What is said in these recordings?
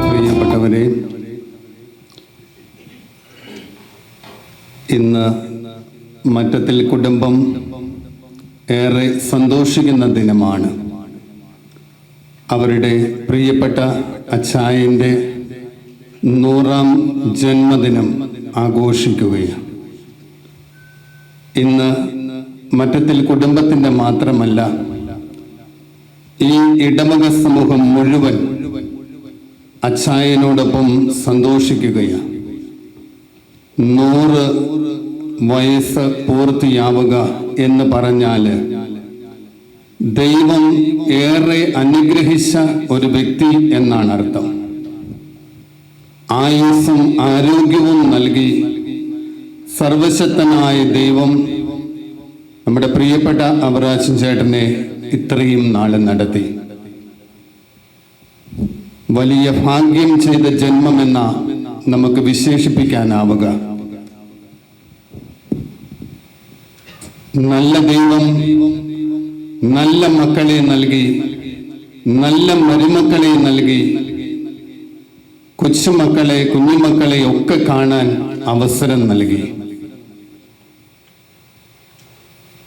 പ്രിയപ്പെട്ടവരെ, ഇന്ന് മറ്റത്തിൽ കുടുംബം ഏറെ സന്തോഷിക്കുന്ന ദിനമാണ്. അവരുടെ പ്രിയപ്പെട്ട അച്ചായൻ്റെ 100ാം ജന്മദിനം ആഘോഷിക്കുകയാണ്. ഇന്ന് മറ്റത്തിൽ കുടുംബത്തിൻ്റെ മാത്രമല്ല, ഈ ഇടവക സമൂഹം മുഴുവൻ അച്ചായനോടൊപ്പം സന്തോഷിക്കുകയാണ്. 100 വയസ്സ് പൂർത്തിയാവുക എന്ന് പറഞ്ഞാൽ ദൈവം ഏറെ അനുഗ്രഹിച്ച ഒരു വ്യക്തി എന്നാണ് അർത്ഥം. ആയുസ്സും ആരോഗ്യവും നൽകി സർവശക്തനായ ദൈവം നമ്മുടെ പ്രിയപ്പെട്ട അവറാച്ചൻ ചേട്ടനെ ഇത്രയും നാൾ നടത്തി. വലിയ ഭാഗ്യം ചെയ്ത ജന്മമെന്ന നമുക്ക് വിശേഷിപ്പിക്കാനാവുക. നല്ല ദൈവം നല്ല മക്കളെ നൽകി, നല്ല മരുമക്കളെ നൽകി, കൊച്ചുമക്കളെ കുഞ്ഞുമക്കളെ ഒക്കെ കാണാൻ അവസരം നൽകി.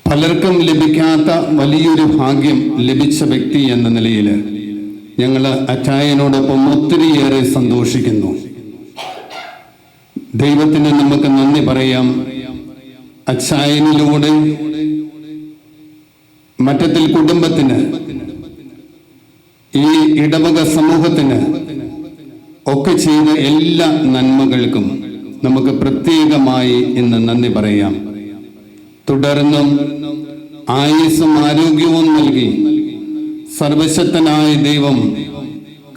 പലർക്കും ലഭിക്കാത്ത വലിയൊരു ഭാഗ്യം ലഭിച്ച വ്യക്തി എന്ന നിലയിൽ ഞങ്ങൾ അച്ചായനോടൊപ്പം ഒത്തിരിയേറെ സന്തോഷിക്കുന്നു. ദൈവത്തിന് നമുക്ക് നന്ദി പറയാം. അച്ചായനിലൂടെ മറ്റത്തിൽ കുടുംബത്തിന്, ഈ ഇടവക സമൂഹത്തിന് ഒക്കെ ചെയ്ത എല്ലാ നന്മകൾക്കും നമുക്ക് പ്രത്യേകമായി ഇന്ന് നന്ദി പറയാം. തുടർന്നും ആയുസ്സും ആരോഗ്യവും നൽകി സർവശക്തനായ ദൈവം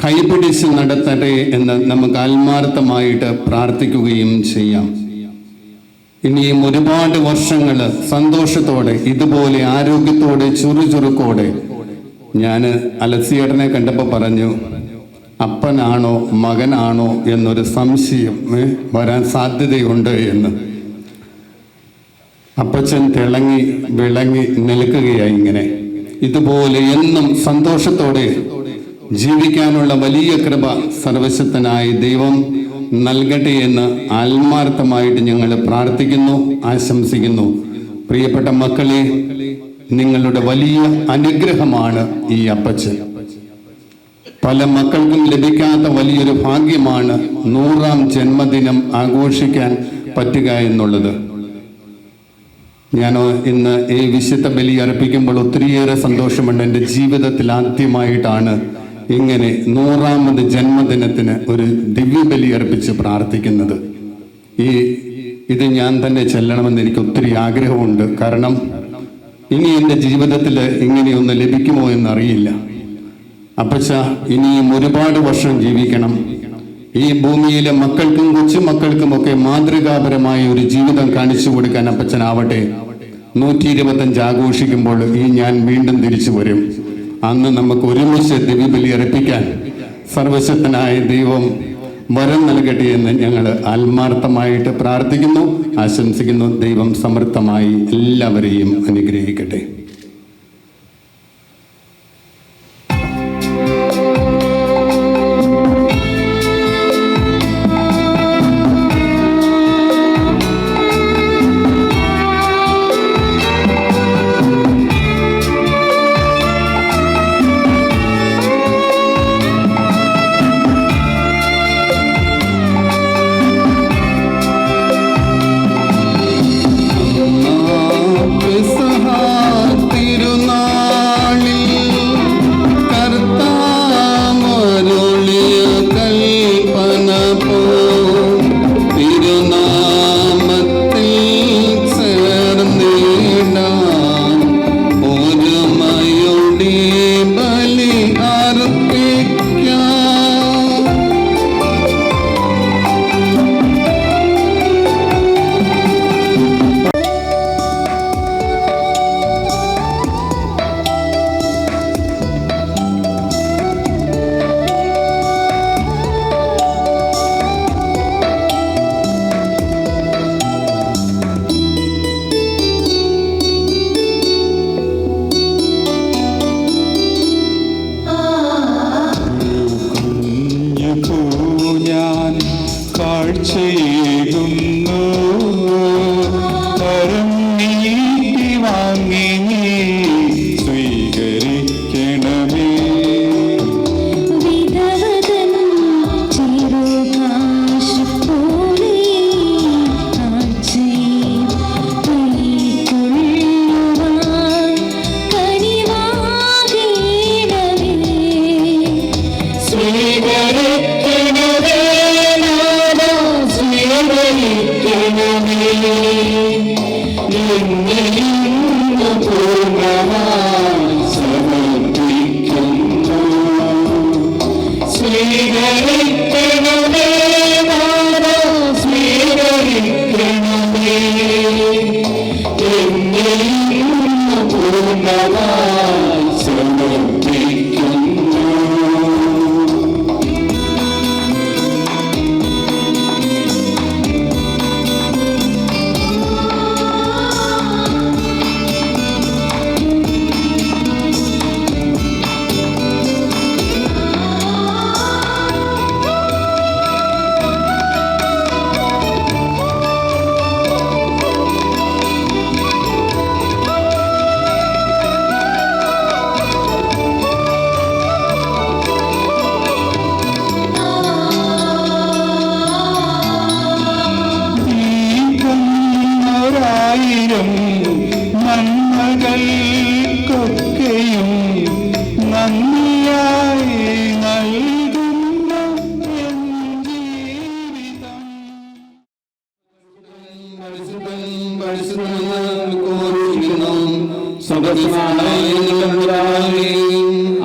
കൈപിടിച്ച് നടത്തട്ടെ എന്ന് നമുക്ക് ആത്മാർത്ഥമായിട്ട് പ്രാർത്ഥിക്കുകയും ചെയ്യാം. ഇനിയും ഒരുപാട് വർഷങ്ങൾ സന്തോഷത്തോടെ ഇതുപോലെ ആരോഗ്യത്തോടെ ചുറുചുറുക്കോടെ. ഞാൻ അലസിയേട്ടനെ കണ്ടപ്പോൾ പറഞ്ഞു, അപ്പനാണോ മകനാണോ എന്നൊരു സംശയം വരാൻ സാധ്യതയുണ്ട് എന്ന്. അപ്പച്ചൻ തിളങ്ങി വിളങ്ങി നിൽക്കുകയായി. ഇങ്ങനെ ഇതുപോലെ എന്നും സന്തോഷത്തോടെ ജീവിക്കാനുള്ള വലിയ കൃപ സർവശക്തനായ ദൈവം നൽകട്ടെ എന്ന് ആത്മാർത്ഥമായിട്ട് ഞങ്ങൾ പ്രാർത്ഥിക്കുന്നു, ആശംസിക്കുന്നു. പ്രിയപ്പെട്ട മക്കളെ, നിങ്ങളുടെ വലിയ അനുഗ്രഹമാണ് ഈ അപ്പച്ചൻ. പല മക്കൾക്കും ലഭിക്കാത്ത വലിയൊരു ഭാഗ്യമാണ് 100ാം ജന്മദിനം ആഘോഷിക്കാൻ പറ്റുക എന്നുള്ളത്. ഞാൻ ഇന്ന് ഈ വിശുദ്ധ ബലി അർപ്പിക്കുമ്പോൾ ഒത്തിരിയേറെ സന്തോഷമുണ്ട്. എൻ്റെ ജീവിതത്തിൽ ആദ്യമായിട്ടാണ് ഇങ്ങനെ 100ാമത് ജന്മദിനത്തിന് ഒരു ദിവ്യബലി അർപ്പിച്ച് പ്രാർത്ഥിക്കുന്നത്. ഇത് ഞാൻ തന്നെ ചെല്ലണമെന്ന് എനിക്ക് ഒത്തിരി ആഗ്രഹമുണ്ട്. കാരണം ഇനി എൻ്റെ ജീവിതത്തിൽ ഇങ്ങനെയൊന്ന് ലഭിക്കുമോ എന്നറിയില്ല. അപ്പച്ച, ഇനിയും ഒരുപാട് വർഷം ജീവിക്കണം. ഈ ഭൂമിയിലെ മക്കൾക്കും കൊച്ചുമക്കൾക്കുമൊക്കെ മാതൃകാപരമായ ഒരു ജീവിതം കാണിച്ചു കൊടുക്കാൻ അപ്പച്ചനാവട്ടെ. 125 ആഘോഷിക്കുമ്പോൾ ഞാൻ വീണ്ടും തിരിച്ചു വരും. അന്ന് നമുക്ക് ഒരുമിച്ച് ദിവ്യബലി അർപ്പിക്കാൻ സർവശക്തനായ ദൈവം വരം നൽകട്ടെ എന്ന് ഞങ്ങൾ ആത്മാർത്ഥമായിട്ട് പ്രാർത്ഥിക്കുന്നു, ആശംസിക്കുന്നു. ദൈവം സമൃദ്ധമായി എല്ലാവരെയും അനുഗ്രഹിക്കട്ടെ.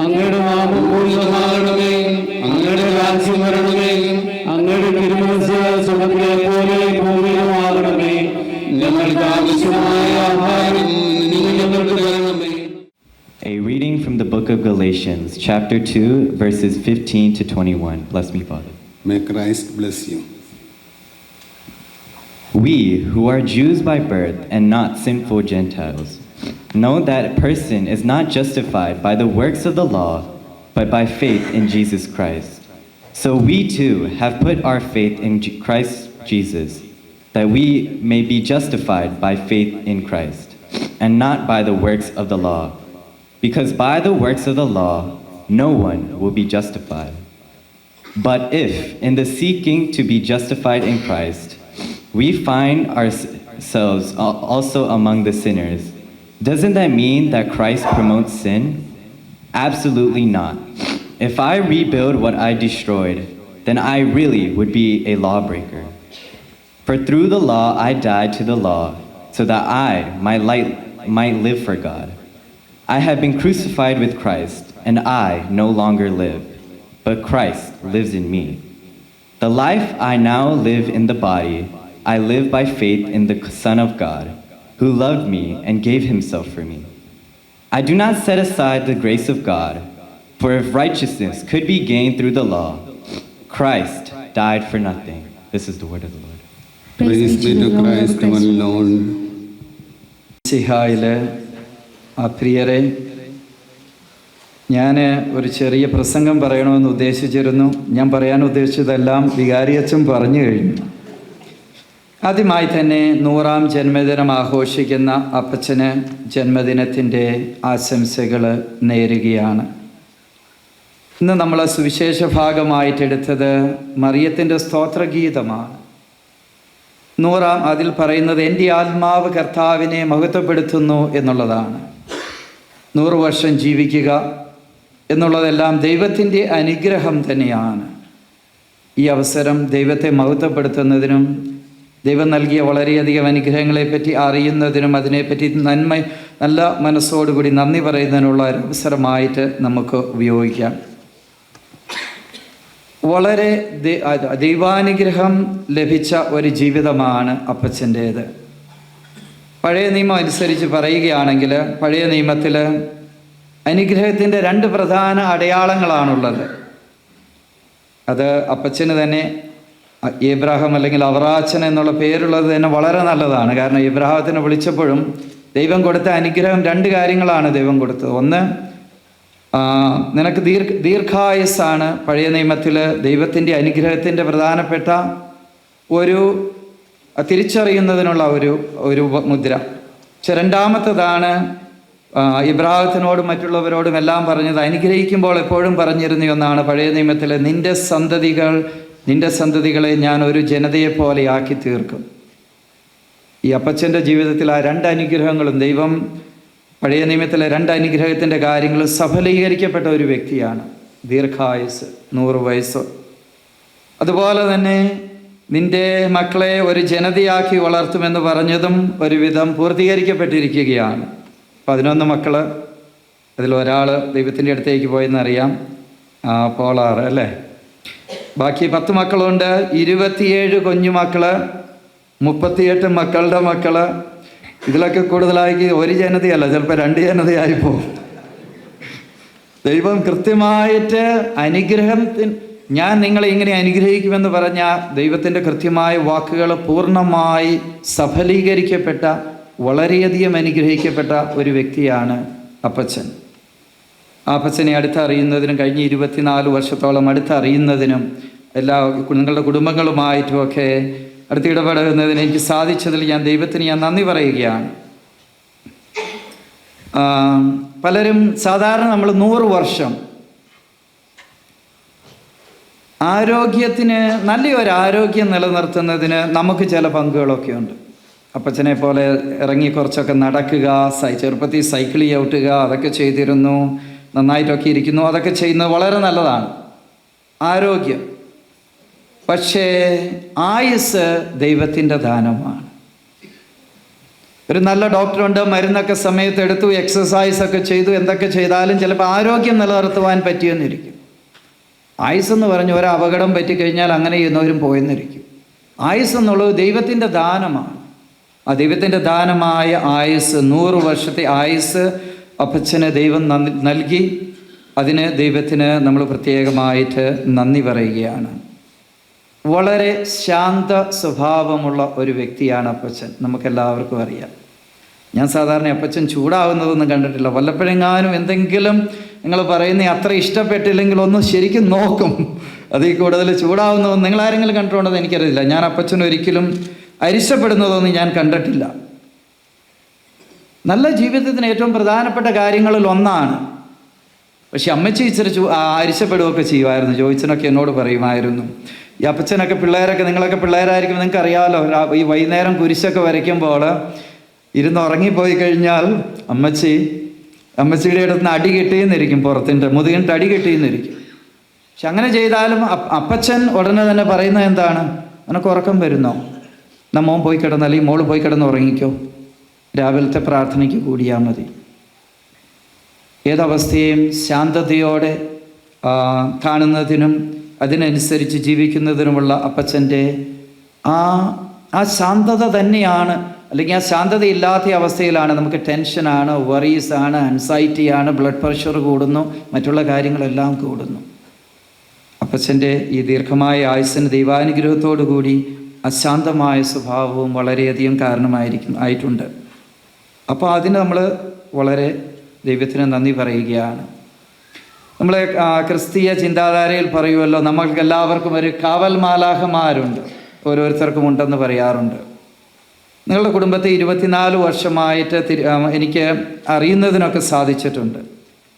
അങ്ങയുടെ നാമം പൂർണ്ണമാകണമേ, അങ്ങയുടെ രാജ്യം വരണമേ, അങ്ങയുടെ തിരുമനസ്സ് സ്വർഗ്ഗത്തിലെ പോലെ ഭൂമിയിലുമാകണമേ. ഞങ്ങൾക്ക് ആവശ്യമായ ആഹാരം നിങ്ങൾ ഞങ്ങൾക്ക് തരണമേ. A reading from the book of Galatians, chapter 2, verses 15 to 21. Bless me, Father. May Christ bless you. We, who are Jews by birth and not sinful Gentiles, know that a person is not justified by the works of the law, but by faith in Jesus Christ. So we too have put our faith in Christ Jesus, that we may be justified by faith in Christ, and not by the works of the law. Because by the works of the law, no one will be justified. But if, in the seeking to be justified in Christ, we find ourselves also among the sinners, doesn't that mean that Christ promotes sin? Absolutely not. If I rebuild what I destroyed, then I really would be a lawbreaker. For through the law I died to the law, so that I might live for God. I have been crucified with Christ, and I no longer live, but Christ lives in me. The life I now live in the body, I live by faith in the Son of God, who loved me and gave himself for me. I do not set aside the grace of God, for if righteousness could be gained through the law, Christ died for nothing. This is the word of the Lord. Praise be to Christ, our Lord. സിഹായിലെ പ്രിയരെ, ഞാൻ ഒരു ചെറിയ പ്രസംഗം പറയണമെന്ന് ഉദ്ദേശിച്ചിരുന്നു. ഞാൻ പറയാൻ ഉദ്ദേശിച്ചതെല്ലാം വികാരിയച്ഛൻ പറഞ്ഞു കഴിഞ്ഞു. ആദ്യമായി തന്നെ 100ാം ജന്മദിനം ആഘോഷിക്കുന്ന അപ്പച്ചന് ജന്മദിനത്തിൻ്റെ ആശംസകൾ നേരുകയാണ്. ഇന്ന് നമ്മൾ സുവിശേഷ ഭാഗമായിട്ടെടുത്തത് മറിയത്തിൻ്റെ സ്തോത്രഗീതമാണ്. 100 അതിൽ പറയുന്നത് എൻ്റെ ആത്മാവ് കർത്താവിനെ മഹത്വപ്പെടുത്തുന്നു എന്നുള്ളതാണ്. 100 വർഷം ജീവിക്കുക എന്നുള്ളതെല്ലാം ദൈവത്തിൻ്റെ അനുഗ്രഹം തന്നെയാണ്. ഈ അവസരം ദൈവത്തെ മഹത്വപ്പെടുത്തുന്നതിനും ദൈവം നൽകിയ വളരെയധികം അനുഗ്രഹങ്ങളെപ്പറ്റി അറിയുന്നതിനും അതിനെപ്പറ്റി നല്ല മനസ്സോടുകൂടി നന്ദി പറയുന്നതിനുള്ള ഒരു അവസരമായിട്ട് നമുക്ക് ഉപയോഗിക്കാം. വളരെ ദൈവാനുഗ്രഹം ലഭിച്ച ഒരു ജീവിതമാണ് അപ്പച്ചൻ്റേത്. പഴയ നിയമം അനുസരിച്ച് പറയുകയാണെങ്കിൽ പഴയ നിയമത്തിൽ അനുഗ്രഹത്തിൻ്റെ 2 പ്രധാന അടയാളങ്ങളാണുള്ളത്. അത് അപ്പച്ചന് തന്നെ ഏബ്രാഹാം അല്ലെങ്കിൽ അവറാച്ചൻ എന്നുള്ള പേരുള്ളത് തന്നെ വളരെ നല്ലതാണ്. കാരണം ഏബ്രാഹത്തിനെ വിളിച്ചപ്പോഴും ദൈവം കൊടുത്ത അനുഗ്രഹം 2 കാര്യങ്ങളാണ് ദൈവം കൊടുത്തത്. ഒന്ന്, നിനക്ക് ദീർഘായുസ്സാണ് പഴയ നിയമത്തിൽ ദൈവത്തിൻ്റെ അനുഗ്രഹത്തിൻ്റെ പ്രധാനപ്പെട്ട ഒരു തിരിച്ചറിയുന്നതിനുള്ള ഒരു മുദ്ര. രണ്ടാമത്തതാണ് ഇബ്രാഹത്തിനോടും മറ്റുള്ളവരോടും എല്ലാം പറഞ്ഞത് അനുഗ്രഹിക്കുമ്പോൾ എപ്പോഴും പറഞ്ഞിരുന്ന ഒന്നാണ് പഴയ നിയമത്തിൽ, നിന്റെ സന്തതികളെ ഞാൻ ഒരു ജനതയെപ്പോലെ ആക്കി തീർക്കും. ഈ അപ്പച്ചൻ്റെ ജീവിതത്തിൽ ആ 2 അനുഗ്രഹങ്ങളും ദൈവം പഴയ നിയമത്തിലെ 2 അനുഗ്രഹത്തിൻ്റെ കാര്യങ്ങൾ സഫലീകരിക്കപ്പെട്ട ഒരു വ്യക്തിയാണ്. ദീർഘായുസ് 100 വയസ്സ്. അതുപോലെ തന്നെ നിന്റെ മക്കളെ ഒരു ജനതയാക്കി വളർത്തുമെന്ന് പറഞ്ഞതും ഒരുവിധം പൂർത്തീകരിക്കപ്പെട്ടിരിക്കുകയാണ്. 11 മക്കൾ, അതിലൊരാൾ ദൈവത്തിൻ്റെ അടുത്തേക്ക് പോയെന്നറിയാം, പോളാറ് അല്ലേ. ബാക്കി 10 മക്കളുണ്ട്. 27 കുഞ്ഞുമക്കള്, 38 മക്കളുടെ മക്കള്. ഇതിലൊക്കെ കൂടുതലായി ഒരു ജനതയല്ല, ചിലപ്പോൾ 2 ജനതയായി പോകും. ദൈവം കൃത്യമായിട്ട് ഞാൻ നിങ്ങളെ ഇങ്ങനെ അനുഗ്രഹിക്കുമെന്ന് പറഞ്ഞ ദൈവത്തിൻ്റെ കൃത്യമായ വാക്കുകൾ പൂർണ്ണമായി സഫലീകരിക്കപ്പെട്ട, വളരെയധികം അനുഗ്രഹിക്കപ്പെട്ട ഒരു വ്യക്തിയാണ് അപ്പച്ചൻ. അപ്പച്ചനെ അടുത്തറിയുന്നതിനും കഴിഞ്ഞ 24 വർഷത്തോളം അടുത്തറിയുന്നതിനും നിങ്ങളുടെ കുടുംബങ്ങളുമായിട്ടുമൊക്കെ അടുത്തിടപെടുന്നതിന് എനിക്ക് സാധിച്ചതിൽ ദൈവത്തിന് നന്ദി പറയുകയാണ്. പലരും സാധാരണ നമ്മൾ 100 വർഷം ആരോഗ്യത്തിന്, നല്ലൊരു ആരോഗ്യം നിലനിർത്തുന്നതിന് നമുക്ക് ചില പങ്കുകളൊക്കെ ഉണ്ട്. അപ്പച്ചനെ പോലെ ഇറങ്ങി കുറച്ചൊക്കെ നടക്കുക, ചെറുപ്പത്തിൽ സൈക്കിൾ ചവിട്ടുക, അതൊക്കെ ചെയ്തിരുന്നു. നന്നായിട്ടൊക്കെ ഇരിക്കുന്നു. അതൊക്കെ ചെയ്യുന്നത് വളരെ നല്ലതാണ്, ആരോഗ്യം. പക്ഷേ ആയുസ് ദൈവത്തിൻ്റെ ദാനമാണ്. ഒരു നല്ല ഡോക്ടറുണ്ട്, മരുന്നൊക്കെ സമയത്ത് എടുത്തു, എക്സസൈസൊക്കെ ചെയ്തു, എന്തൊക്കെ ചെയ്താലും ചിലപ്പോൾ ആരോഗ്യം നിലനിർത്തുവാൻ പറ്റിയെന്നിരിക്കും. ആയുസ്സെന്ന് പറഞ്ഞ് ഒരു അപകടം പറ്റിക്കഴിഞ്ഞാൽ അങ്ങനെ ചെയ്യുന്നവരും പോയെന്നിരിക്കും. ആയുസ്സെന്നുള്ളത് ദൈവത്തിൻ്റെ ദാനമാണ്. ആ ദൈവത്തിൻ്റെ ദാനമായ ആയുസ്, 100 വർഷത്തെ ആയുസ് അപ്പച്ചന് ദൈവം നൽകി. അതിന് ദൈവത്തിന് നമ്മൾ പ്രത്യേകമായിട്ട് നന്ദി പറയുകയാണ്. വളരെ ശാന്ത സ്വഭാവമുള്ള ഒരു വ്യക്തിയാണ് അപ്പച്ചൻ, നമുക്കെല്ലാവർക്കും അറിയാം. ഞാൻ സാധാരണ അപ്പച്ചൻ ചൂടാവുന്നതൊന്നും കണ്ടിട്ടില്ല. വല്ലപ്പോഴെങ്ങാനും എന്തെങ്കിലും നിങ്ങൾ പറയുന്ന അത്ര ഇഷ്ടപ്പെട്ടില്ലെങ്കിൽ ഒന്ന് ശരിക്കും നോക്കും. അതിൽ കൂടുതൽ ചൂടാവുന്നതൊന്നും നിങ്ങളാരെങ്കിലും കണ്ടിട്ടുണ്ടെന്ന് എനിക്കറിയില്ല. ഞാൻ അപ്പച്ചൻ ഒരിക്കലും അരിശപ്പെടുന്നതൊന്നും ഞാൻ കണ്ടിട്ടില്ല. നല്ല ജീവിതത്തിന് ഏറ്റവും പ്രധാനപ്പെട്ട കാര്യങ്ങളിൽ ഒന്നാണ്. പക്ഷെ അമ്മച്ചി ഇച്ചിരി അരിശപ്പെടുകയൊക്കെ ചെയ്യുമായിരുന്നു. ജോയിച്ചനൊക്കെ എന്നോട് പറയുമായിരുന്നു, ഈ അപ്പച്ചനൊക്കെ പിള്ളേരൊക്കെ, നിങ്ങളൊക്കെ പിള്ളേരായിരിക്കും, നിങ്ങൾക്ക് അറിയാമല്ലോ, ഈ വൈകുന്നേരം കുരിശൊക്കെ വരയ്ക്കുമ്പോൾ ഇരുന്ന് ഉറങ്ങിപ്പോയി കഴിഞ്ഞാൽ അമ്മച്ചിയുടെ അടുത്ത് നിന്ന് അടി കിട്ടിയെന്നിരിക്കും, പുറത്തിൻ്റെ മുതുകിൻ്റെ അടി കിട്ടിയെന്നിരിക്കും. പക്ഷെ അങ്ങനെ ചെയ്താലും അപ്പച്ചൻ ഉടനെ തന്നെ പറയുന്നത് എന്താണ്? നിനക്ക് ഉറക്കം വരുന്നോ? മോൻ പോയി കിടന്ന്, അല്ലെങ്കിൽ മോള് പോയി കിടന്ന് ഉറങ്ങിക്കോ, രാവിലത്തെ പ്രാർത്ഥനയ്ക്ക് കൂടിയാൽ മതി. ഏതവസ്ഥയും ശാന്തതയോടെ കാണുന്നതിനും അതിനനുസരിച്ച് ജീവിക്കുന്നതിനുമുള്ള അപ്പച്ചൻ്റെ ആ ശാന്തത തന്നെയാണ്. അല്ലെങ്കിൽ ആ ശാന്തതയില്ലാത്ത അവസ്ഥയിലാണ് നമുക്ക് ടെൻഷനാണ്, വറീസാണ്, ആൻസൈറ്റിയാണ്, ബ്ലഡ് പ്രഷർ കൂടുന്നു, മറ്റുള്ള കാര്യങ്ങളെല്ലാം കൂടുന്നു. അപ്പച്ചൻ്റെ ഈ ദീർഘമായ ആയുസ്സിന് ദൈവാനുഗ്രഹത്തോടു കൂടി അശാന്തമായ സ്വഭാവവും വളരെയധികം ആയിട്ടുണ്ട്. അപ്പോൾ അതിന് നമ്മൾ വളരെ ദൈവത്തിന് നന്ദി പറയുകയാണ്. നമ്മളെ ക്രിസ്തീയ ചിന്താധാരയിൽ പറയുമല്ലോ, നമ്മൾക്ക് എല്ലാവർക്കും ഒരു കാവൽ മാലാഖമാരുണ്ട്, ഓരോരുത്തർക്കും ഉണ്ടെന്ന് പറയാറുണ്ട്. നിങ്ങളുടെ കുടുംബത്തെ 24 വർഷമായിട്ട് എനിക്ക് അറിയുന്നതിനൊക്കെ സാധിച്ചിട്ടുണ്ട്.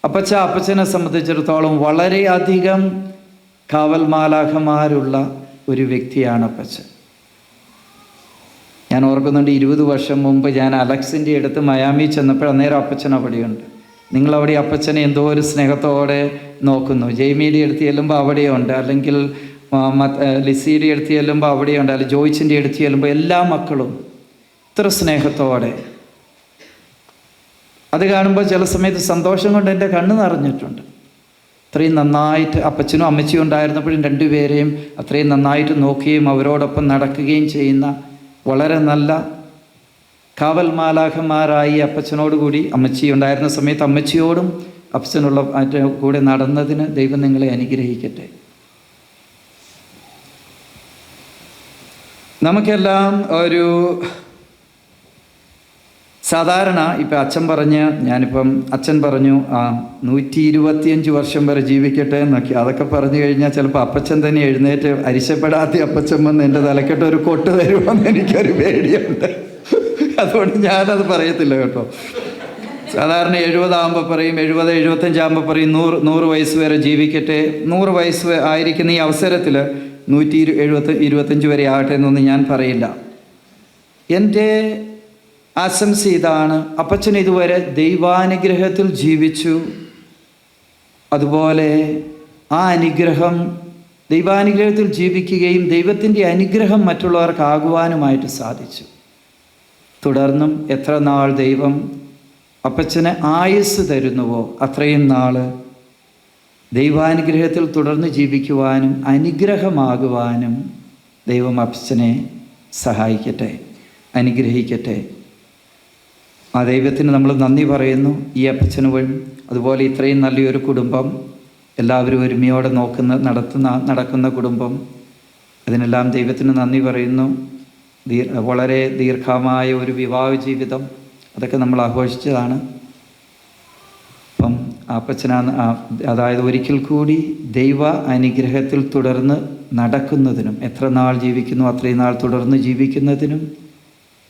അപ്പച്ചനെ സംബന്ധിച്ചിടത്തോളം വളരെയധികം കാവൽ മാലാഖമാരുള്ള ഒരു വ്യക്തിയാണ് അപ്പച്ചൻ. ഞാൻ ഓർക്കുന്നുണ്ട്, 20 വർഷം മുമ്പ് ഞാൻ അലക്സിൻ്റെ അടുത്ത് മയാമി ചെന്നപ്പോൾ അന്നേരം അപ്പച്ചൻ അവിടെയുണ്ട്. നിങ്ങളവിടെ അപ്പച്ചനെ എന്തോ ഒരു സ്നേഹത്തോടെ നോക്കുന്നു. ജെയ്മിയുടെ അടുത്ത് ചെല്ലുമ്പോൾ അവിടെയുണ്ട്, അല്ലെങ്കിൽ ലിസിയുടെ അടുത്ത് ചെല്ലുമ്പോൾ അവിടെയുണ്ട്, അല്ലെങ്കിൽ ജോയിച്ചിൻ്റെ അടുത്ത് ചെല്ലുമ്പോൾ എല്ലാ മക്കളും ഇത്ര സ്നേഹത്തോടെ. അത് കാണുമ്പോൾ ചില സമയത്ത് സന്തോഷം കൊണ്ട് എൻ്റെ കണ്ണ് നിറഞ്ഞിട്ടുണ്ട്. അത്രയും നന്നായിട്ട് അപ്പച്ചനും അമ്മച്ചിയും ഉണ്ടായിരുന്നപ്പോഴും രണ്ടുപേരെയും അത്രയും നന്നായിട്ട് നോക്കുകയും അവരോടൊപ്പം നടക്കുകയും ചെയ്യുന്ന വളരെ നല്ല കാവൽ മാലാഖന്മാരായി അപ്പച്ചനോട് കൂടി അമ്മച്ചി ഉണ്ടായിരുന്ന സമയത്ത് അമ്മച്ചിയോടും അപ്പച്ചനുള്ള കൂടെ നടന്നതിന് ദൈവം നിങ്ങളെ അനുഗ്രഹിക്കട്ടെ. നമുക്കെല്ലാം ഒരു സാധാരണ ഇപ്പം അച്ഛൻ പറഞ്ഞു 125 വർഷം വരെ ജീവിക്കട്ടെ എന്നൊക്കെ. അതൊക്കെ പറഞ്ഞു കഴിഞ്ഞാൽ ചിലപ്പോൾ അപ്പച്ചൻ തന്നെ എഴുന്നേറ്റ് അരിശപ്പെടാത്ത അപ്പച്ചൻ വന്ന് എൻ്റെ തലക്കെട്ട് ഒരു കൊട്ട് തരുമെന്ന് എനിക്കൊരു പേടിയുണ്ട്. അതുകൊണ്ട് ഞാനത് പറയത്തില്ല കേട്ടോ. സാധാരണ 70 ആകുമ്പോൾ പറയും, 70-75 ആകുമ്പോൾ പറയും 100 വയസ്സ് വരെ ജീവിക്കട്ടെ. 100 വയസ്സ് ആയിരിക്കുന്ന ഈ അവസരത്തിൽ 125 വരെ ആകട്ടെ എന്നൊന്നും ഞാൻ പറയില്ല. എൻ്റെ ആശംസ ഇതാണ്, അപ്പച്ചൻ ഇതുവരെ ദൈവാനുഗ്രഹത്തിൽ ജീവിച്ചു. അതുപോലെ ആ ദൈവാനുഗ്രഹത്തിൽ ജീവിക്കുകയും ദൈവത്തിൻ്റെ അനുഗ്രഹം മറ്റുള്ളവർക്കാകുവാനുമായിട്ട് സാധിച്ചു. തുടർന്നും എത്ര നാൾ ദൈവം അപ്പച്ചന് ആയുസ് തരുന്നുവോ അത്രയും നാൾ ദൈവാനുഗ്രഹത്തിൽ തുടർന്ന് ജീവിക്കുവാനും അനുഗ്രഹമാകുവാനും ദൈവം അപ്പച്ചനെ സഹായിക്കട്ടെ, അനുഗ്രഹിക്കട്ടെ. ആ ദൈവത്തിന് നമ്മൾ നന്ദി പറയുന്നു. ഈ അപ്പച്ചന് വഴി അതുപോലെ ഇത്രയും നല്ലൊരു കുടുംബം, എല്ലാവരും ഒരുമയോടെ നടക്കുന്ന കുടുംബം, അതിനെല്ലാം ദൈവത്തിന് നന്ദി പറയുന്നു. വളരെ ദീർഘമായ ഒരു വിവാഹ ജീവിതം, അതൊക്കെ നമ്മൾ ആഘോഷിച്ചതാണ്. അപ്പം അപ്പച്ചനാണ്, അതായത് ഒരിക്കൽ കൂടി ദൈവ അനുഗ്രഹത്തിൽ തുടർന്ന് നടക്കുന്നതിനും, എത്ര നാൾ ജീവിക്കുന്നു അത്രയും നാൾ തുടർന്ന് ജീവിക്കുന്നതിനും,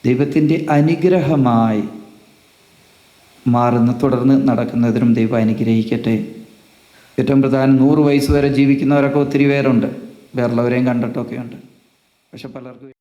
ദൈവത്തിൻ്റെ അനുഗ്രഹമായി തുടർന്ന് നടക്കുന്നതിനും ദൈവം അനുഗ്രഹിക്കട്ടെ. ഏറ്റവും പ്രധാനം 100 വയസ്സ് വരെ ജീവിക്കുന്നവരൊക്കെ ഒത്തിരി പേരുണ്ട്, വേറുള്ളവരെയും കണ്ടിട്ടൊക്കെ ഉണ്ട്. പക്ഷെ പലർക്കും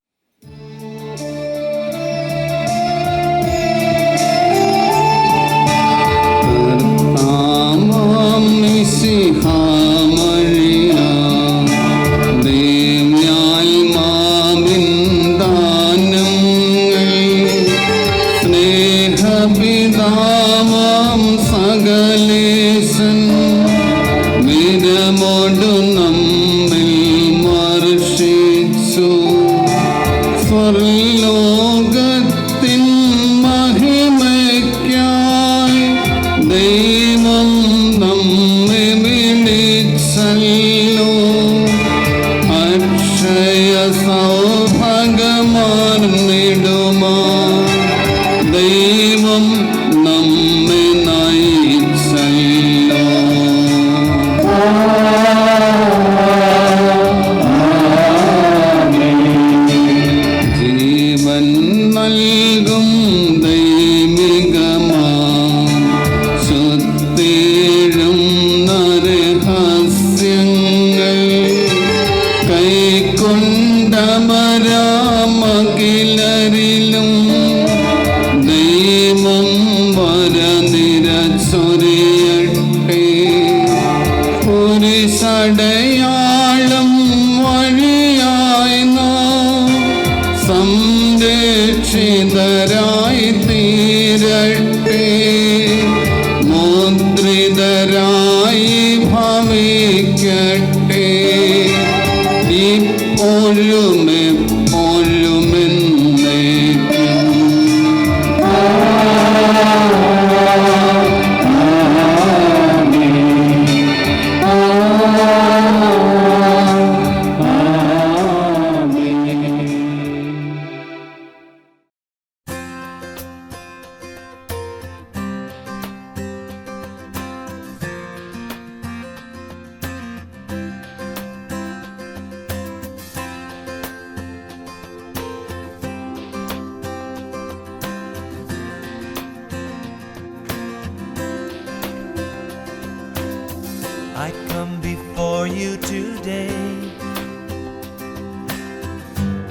I come before you today,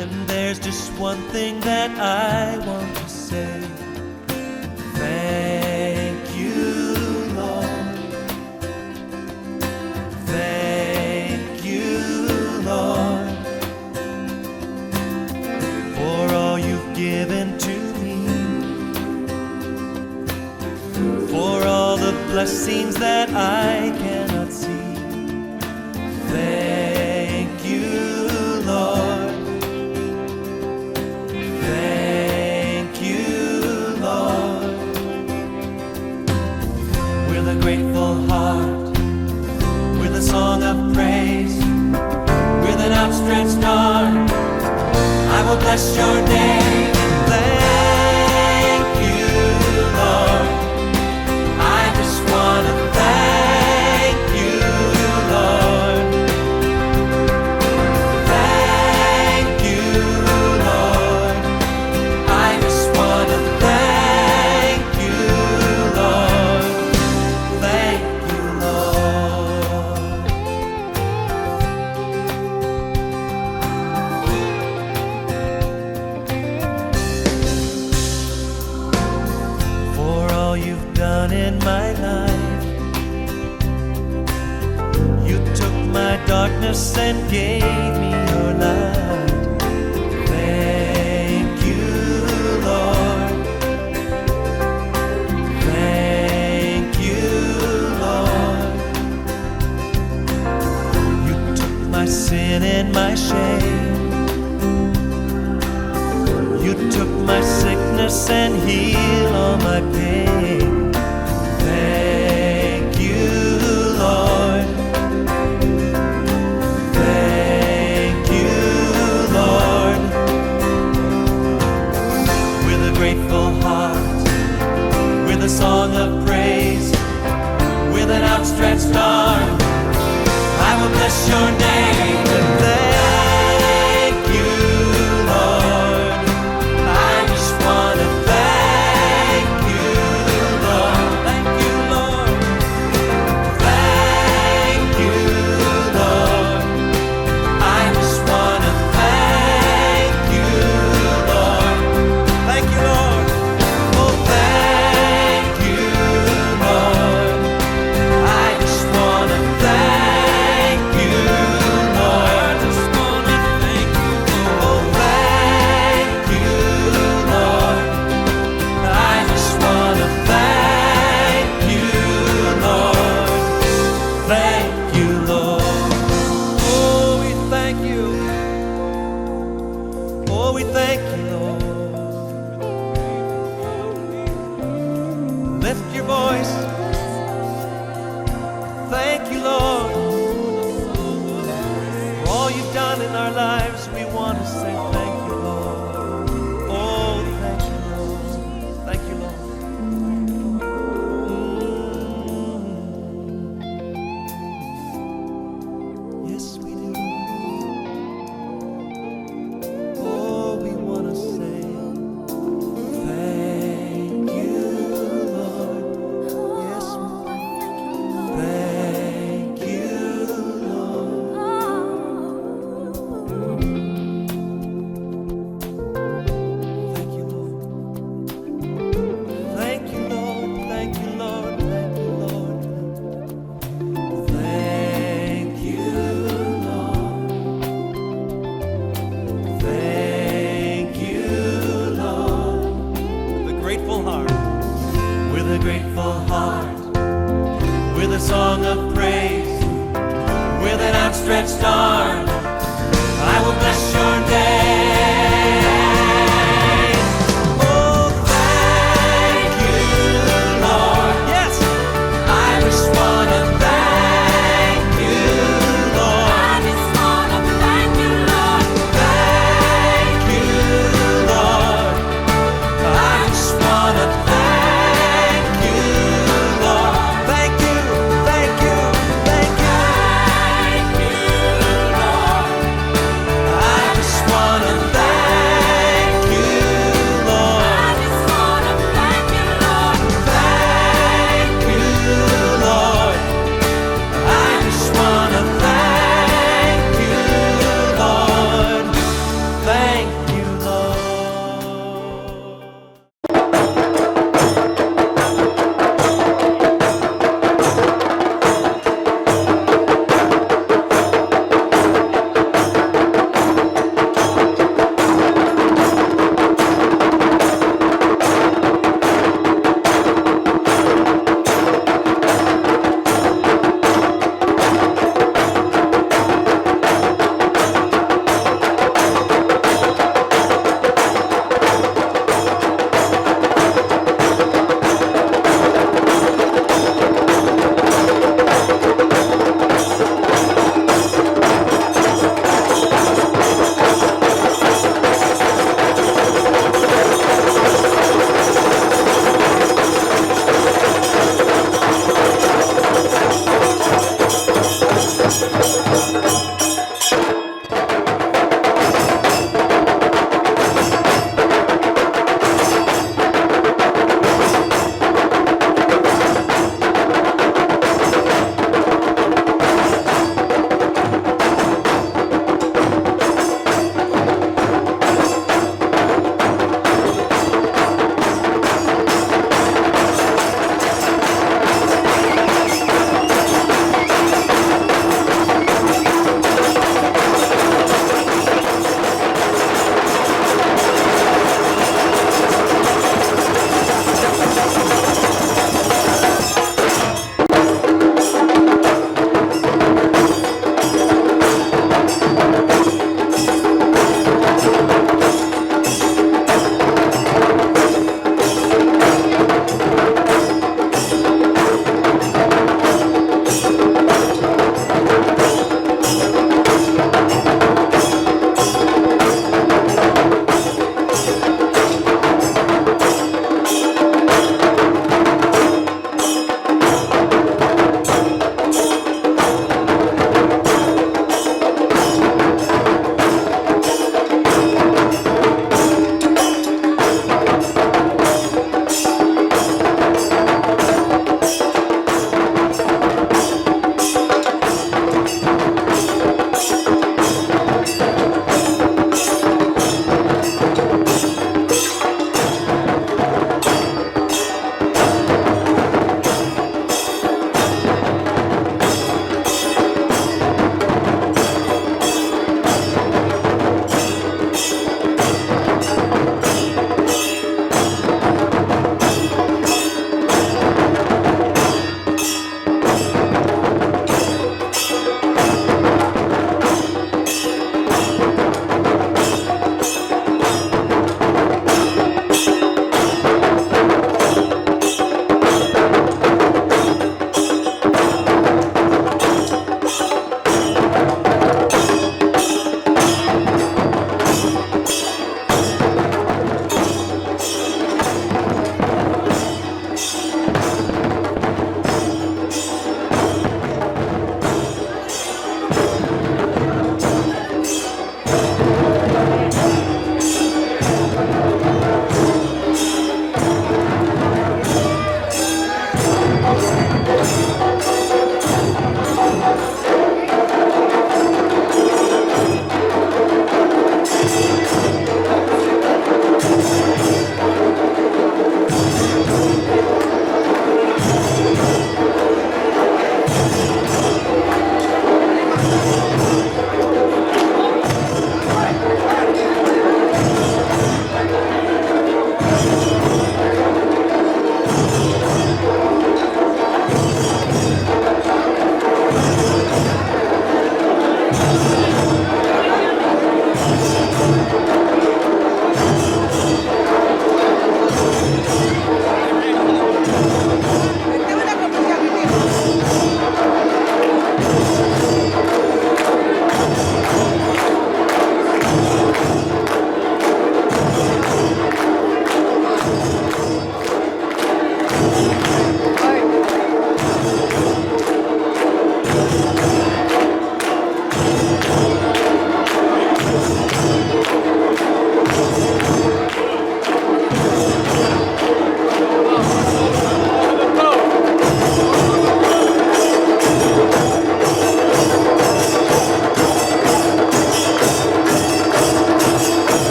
and there's just one thing that I want to say. Thank you, Lord. Thank you, Lord, for all you've given to me, for all the blessings that I cannot see. Thank you, Lord. Thank you, Lord. With a grateful heart, with a song of praise, with an outstretched arm, I will bless your name. Thank you, Lord. I just want to thank you, Lord. Thank you, Lord. I just want to thank you, Lord. Thank you, Lord. For all you've done in my life, you took my darkness and gave me your light. Thank you, Lord. Thank you, Lord. sin and my shame. You took my sickness and healed all my pain. Thank you, Lord. Thank you, Lord. With a grateful heart, with a song of praise, with an outstretched arm, I will bless your name and thank you, Lord. I just want to thank you, Lord. Thank you, Lord. Thank you, Lord. I just want to thank you, Lord. Thank you, Lord. Oh, thank you, Lord. I just want to thank you, Lord. I just want to thank you, Lord. Oh, thank you, Lord. I just want to thank you, Lord. Thank you, Lord. Oh, we thank you. Oh, we thank you, Lord. Lift your voice. Thank you, Lord. For all you've done in our lives, we want to say thank you, Lord. Oh, thank you, Lord. Thank you, Lord. Yes, we do. Oh, we want to say thank you, Lord. Yes, thank you, Lord. Thank you, Lord. Thank you, Lord. Thank you, Lord. Thank you, Lord. Thank you, Lord. Thank you, Lord. With a grateful heart, with a grateful heart, with a song of praise, with an outstretched arm, I will bless your name. Oh, thank you, Lord. Yes, I just want to thank you, Lord. I just want to thank you, Lord. Thank you, Lord. I just want to thank you, Lord. Thank you, thank you, thank you. Thank you, Lord. I just want to thank you, Lord. I just want to thank you, Lord. Thank you, Lord. I just want to thank you, Lord. Thank you, Lord.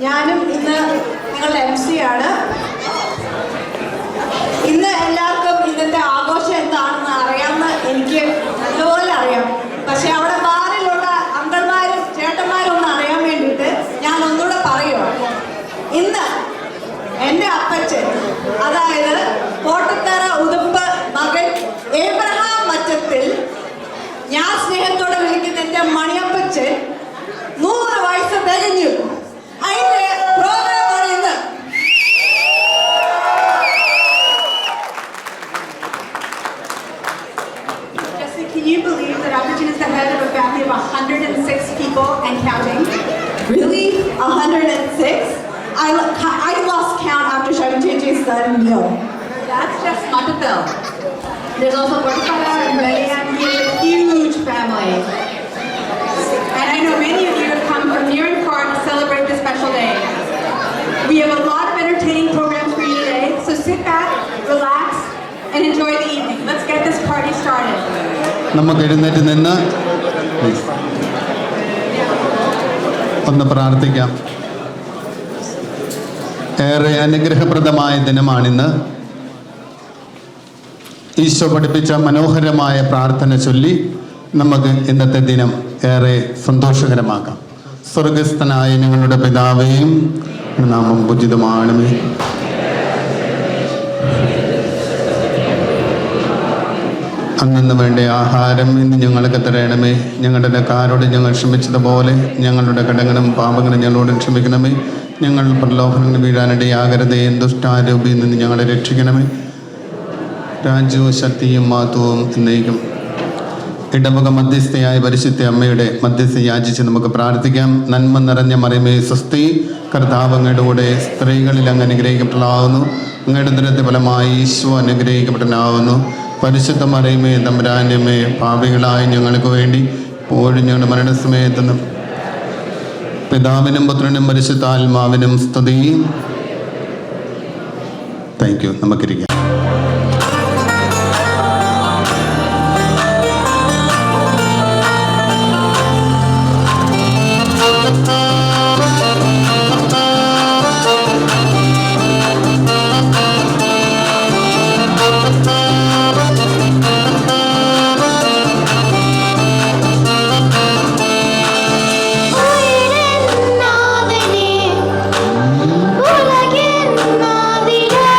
ഞാനും ഇന്ന് നിങ്ങളുടെ MC ആണ്. ഇന്ന് എല്ലാവർക്കും ഇന്നത്തെ ആഘോഷം എന്താണെന്ന് അറിയാമെന്ന് എനിക്ക് നല്ലപോലെ അറിയാം. പക്ഷെ അവിടെ ബാറിലുള്ള അങ്കിൾമാരും ചേട്ടന്മാരും ഒന്ന് അറിയാൻ വേണ്ടിയിട്ട് ഞാൻ ഒന്നുകൂടെ പറയുക. ഇന്ന് എൻ്റെ അപ്പച്ചൻ, അതായത് കോട്ടത്തറ ഉതുപ്പ് മകൻ ഏബ്രഹാം മച്ചത്തിൽ, ഞാൻ സ്നേഹത്തോടെ വിളിക്കുന്ന എൻ്റെ മണിയപ്പച്ചൻ 100 വയസ്സ് തികഞ്ഞു. അതിന്റെ പ്രോഗ്രാമാണ് ഇന്ന്. Jesse, can you believe that Apachin is the head of a family of 106 people and counting? Really? 106? I lost count after Shavanteji's son Neil. That's just Matatil. There's also Bortala and Marianne. He is a huge family. നമുക്ക് എഴുന്നേറ്റ് നിന്ന് ഒന്ന് പ്രാർത്ഥിക്കാം. ഏറെ അനുഗ്രഹപ്രദമായ ദിനമാണിന്ന്. ഈശോ പഠിപ്പിച്ച മനോഹരമായ പ്രാർത്ഥന ചൊല്ലി നമുക്ക് ഇന്നത്തെ ദിനം ഏറെ സന്തോഷകരമാക്കാം. സ്വർഗസ്ഥനായ ഞങ്ങളുടെ പിതാവേയും നാമം പൂജിതമാണമേ. അന്നു വേണ്ട ആഹാരം ഇന്ന് ഞങ്ങൾക്ക് തരണമേ. ഞങ്ങളുടെ കടക്കാരോട് ഞങ്ങൾ ക്ഷമിച്ചതുപോലെ ഞങ്ങളുടെ കടങ്ങളും പാപങ്ങളും ഞങ്ങളോട് ക്ഷമിക്കണമേ. ഞങ്ങൾ പ്രലോഭനങ്ങൾ വീഴാനിടയാകരുതേ. ദുഷ്ടാരൂപിയിൽ നിന്ന് ഞങ്ങളെ രക്ഷിക്കണമേ. രാജ്യവും ശക്തിയും മഹത്വവും എന്നേക്കും. ഇടവക മധ്യസ്ഥയായ പരിശുദ്ധ അമ്മയുടെ മധ്യസ്ഥ യാചിച്ച് നമുക്ക് പ്രാർത്ഥിക്കാം. നന്മ നിറഞ്ഞ മറിയമേ സ്വസ്തി, കർത്താവ് അങ്ങയുടെ കൂടെ സ്ത്രീകളിൽ അങ്ങ് അനുഗ്രഹിക്കപ്പെടാവുന്നു. അങ്ങയുടെ ദുരിത ഫലമായി ഈശോ അനുഗ്രഹിക്കപ്പെട്ടനാവുന്നു. പരിശുദ്ധ മറിയമേ തമ്പുരാന്റെ അമ്മേ, പാപികളായ ഞങ്ങൾക്ക് വേണ്ടി ഇപ്പോഴും ഞങ്ങളുടെ മരണസമയത്തും പിതാവിനും പുത്രനും പരിശുദ്ധാത്മാവിനും സ്തുതി. Thank you. നമുക്കിരിക്കാം. உலகின் நாதியே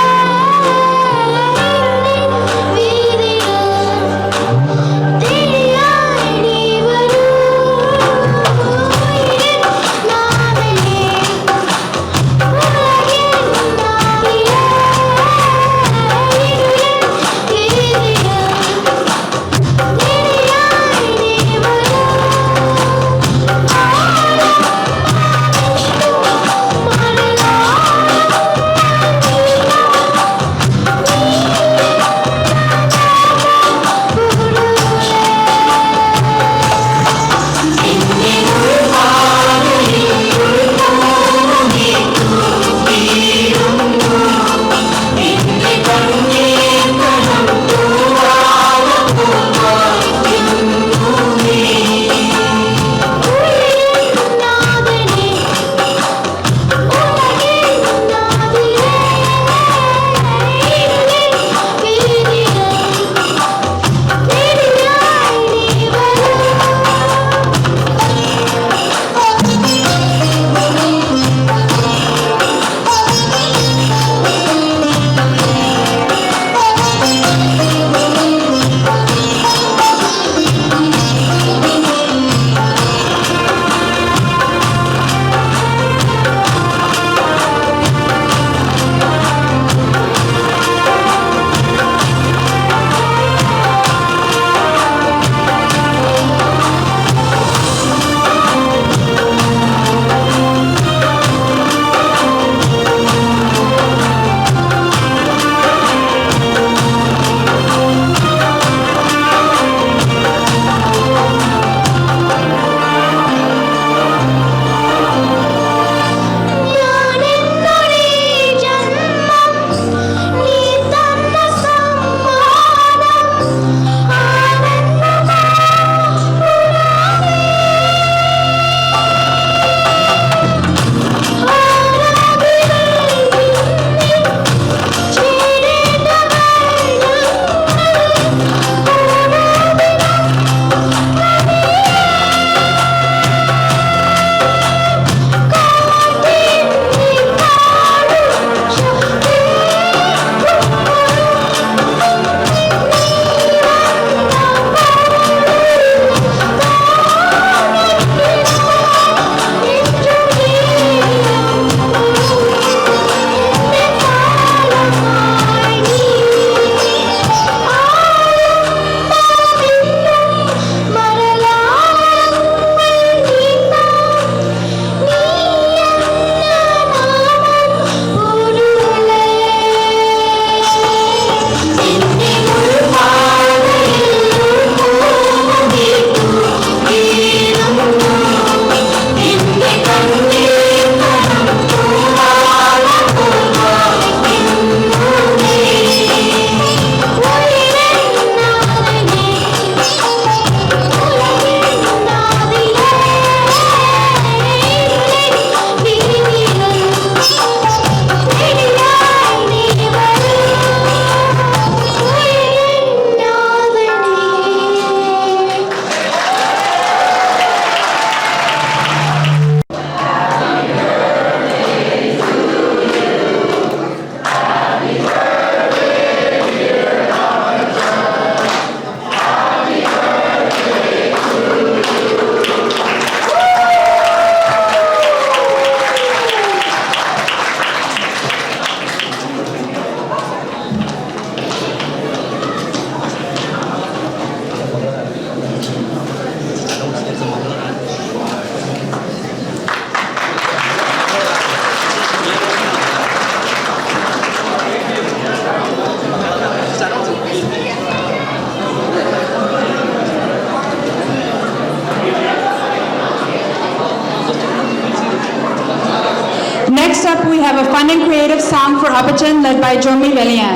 up, we have a fun and creative song for Apachan led by Jomi Velian.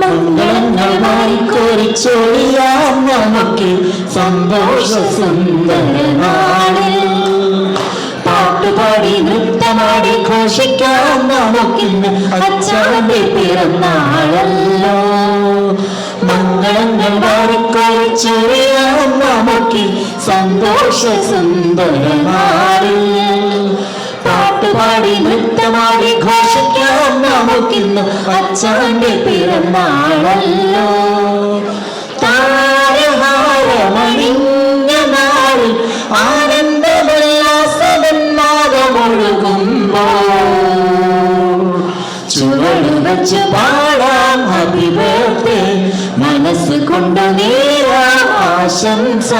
മംഗളങ്ങൾ മാറിക്കൊരിച്ചൊഴിയാം നമുക്ക് സന്തോഷ സുന്ദരനാളിൽ പാട്ടുപാടി നൃത്തമാടി ഘോഷിക്കാം നമുക്കിന്ന് അച്ഛന്റെ പിറന്നാളല്ലോ മംഗളങ്ങൾ മാറിക്കൊരിച്ചൊഴിയാം നമുക്ക് സന്തോഷ സുന്ദരനാളിൽ പാട്ടുപാടി നൃത്തമാടി ഘോഷിക്കാം നമുക്കിന്ന് അച്ഛന്റെ പിറന്നാളല്ലോ താരഹാരമണിഞ്ഞ നാളിൽ ആനന്ദമുല്ലാസമെന്നാകമൊഴുകുമ്പോൾ ചുവട് വെച്ച് പാടാം ഹാപ്പി ബർത്ത്ഡേ മനസ്സ് കൊണ്ട് നേരാം ആശംസ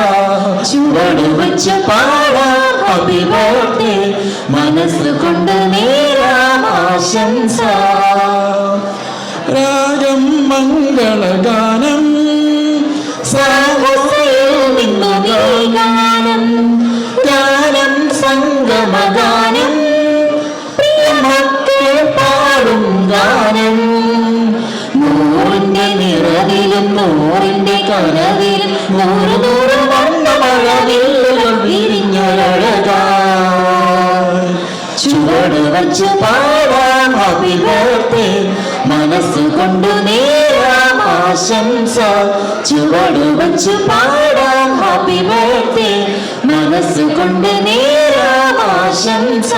ചുവട് വെച്ച് പാടാം ഹാപ്പി ബർത്ത്ഡേ മനസ്സ് കൊണ്ട് നേരാം ആശംസ രാഗം മംഗളഗാനം സാഹസയിൽ നിന്നു ഗാനം ഗാനം സംഗമഗാനം മക്കൾ പാടും ഗാനം നൂറിന്റെ നിറവിലും നൂറിന്റെ കനവിലും നൂറ് നൂറ് വണ്ണമഴവില്ലുകൾ വിരിഞ്ഞൊരഴകായി ചുവട് വച്ച് പാടാം ഹാപ്പി ബർത്ത്ഡേ മനസ്സ് കൊണ്ട് നേരാം ആശംസ ചുവട് വച്ച് പാടാം ഹാപ്പി ബർത്ത്ഡേ മനസ്സ് കൊണ്ട് നേരാം ആശംസ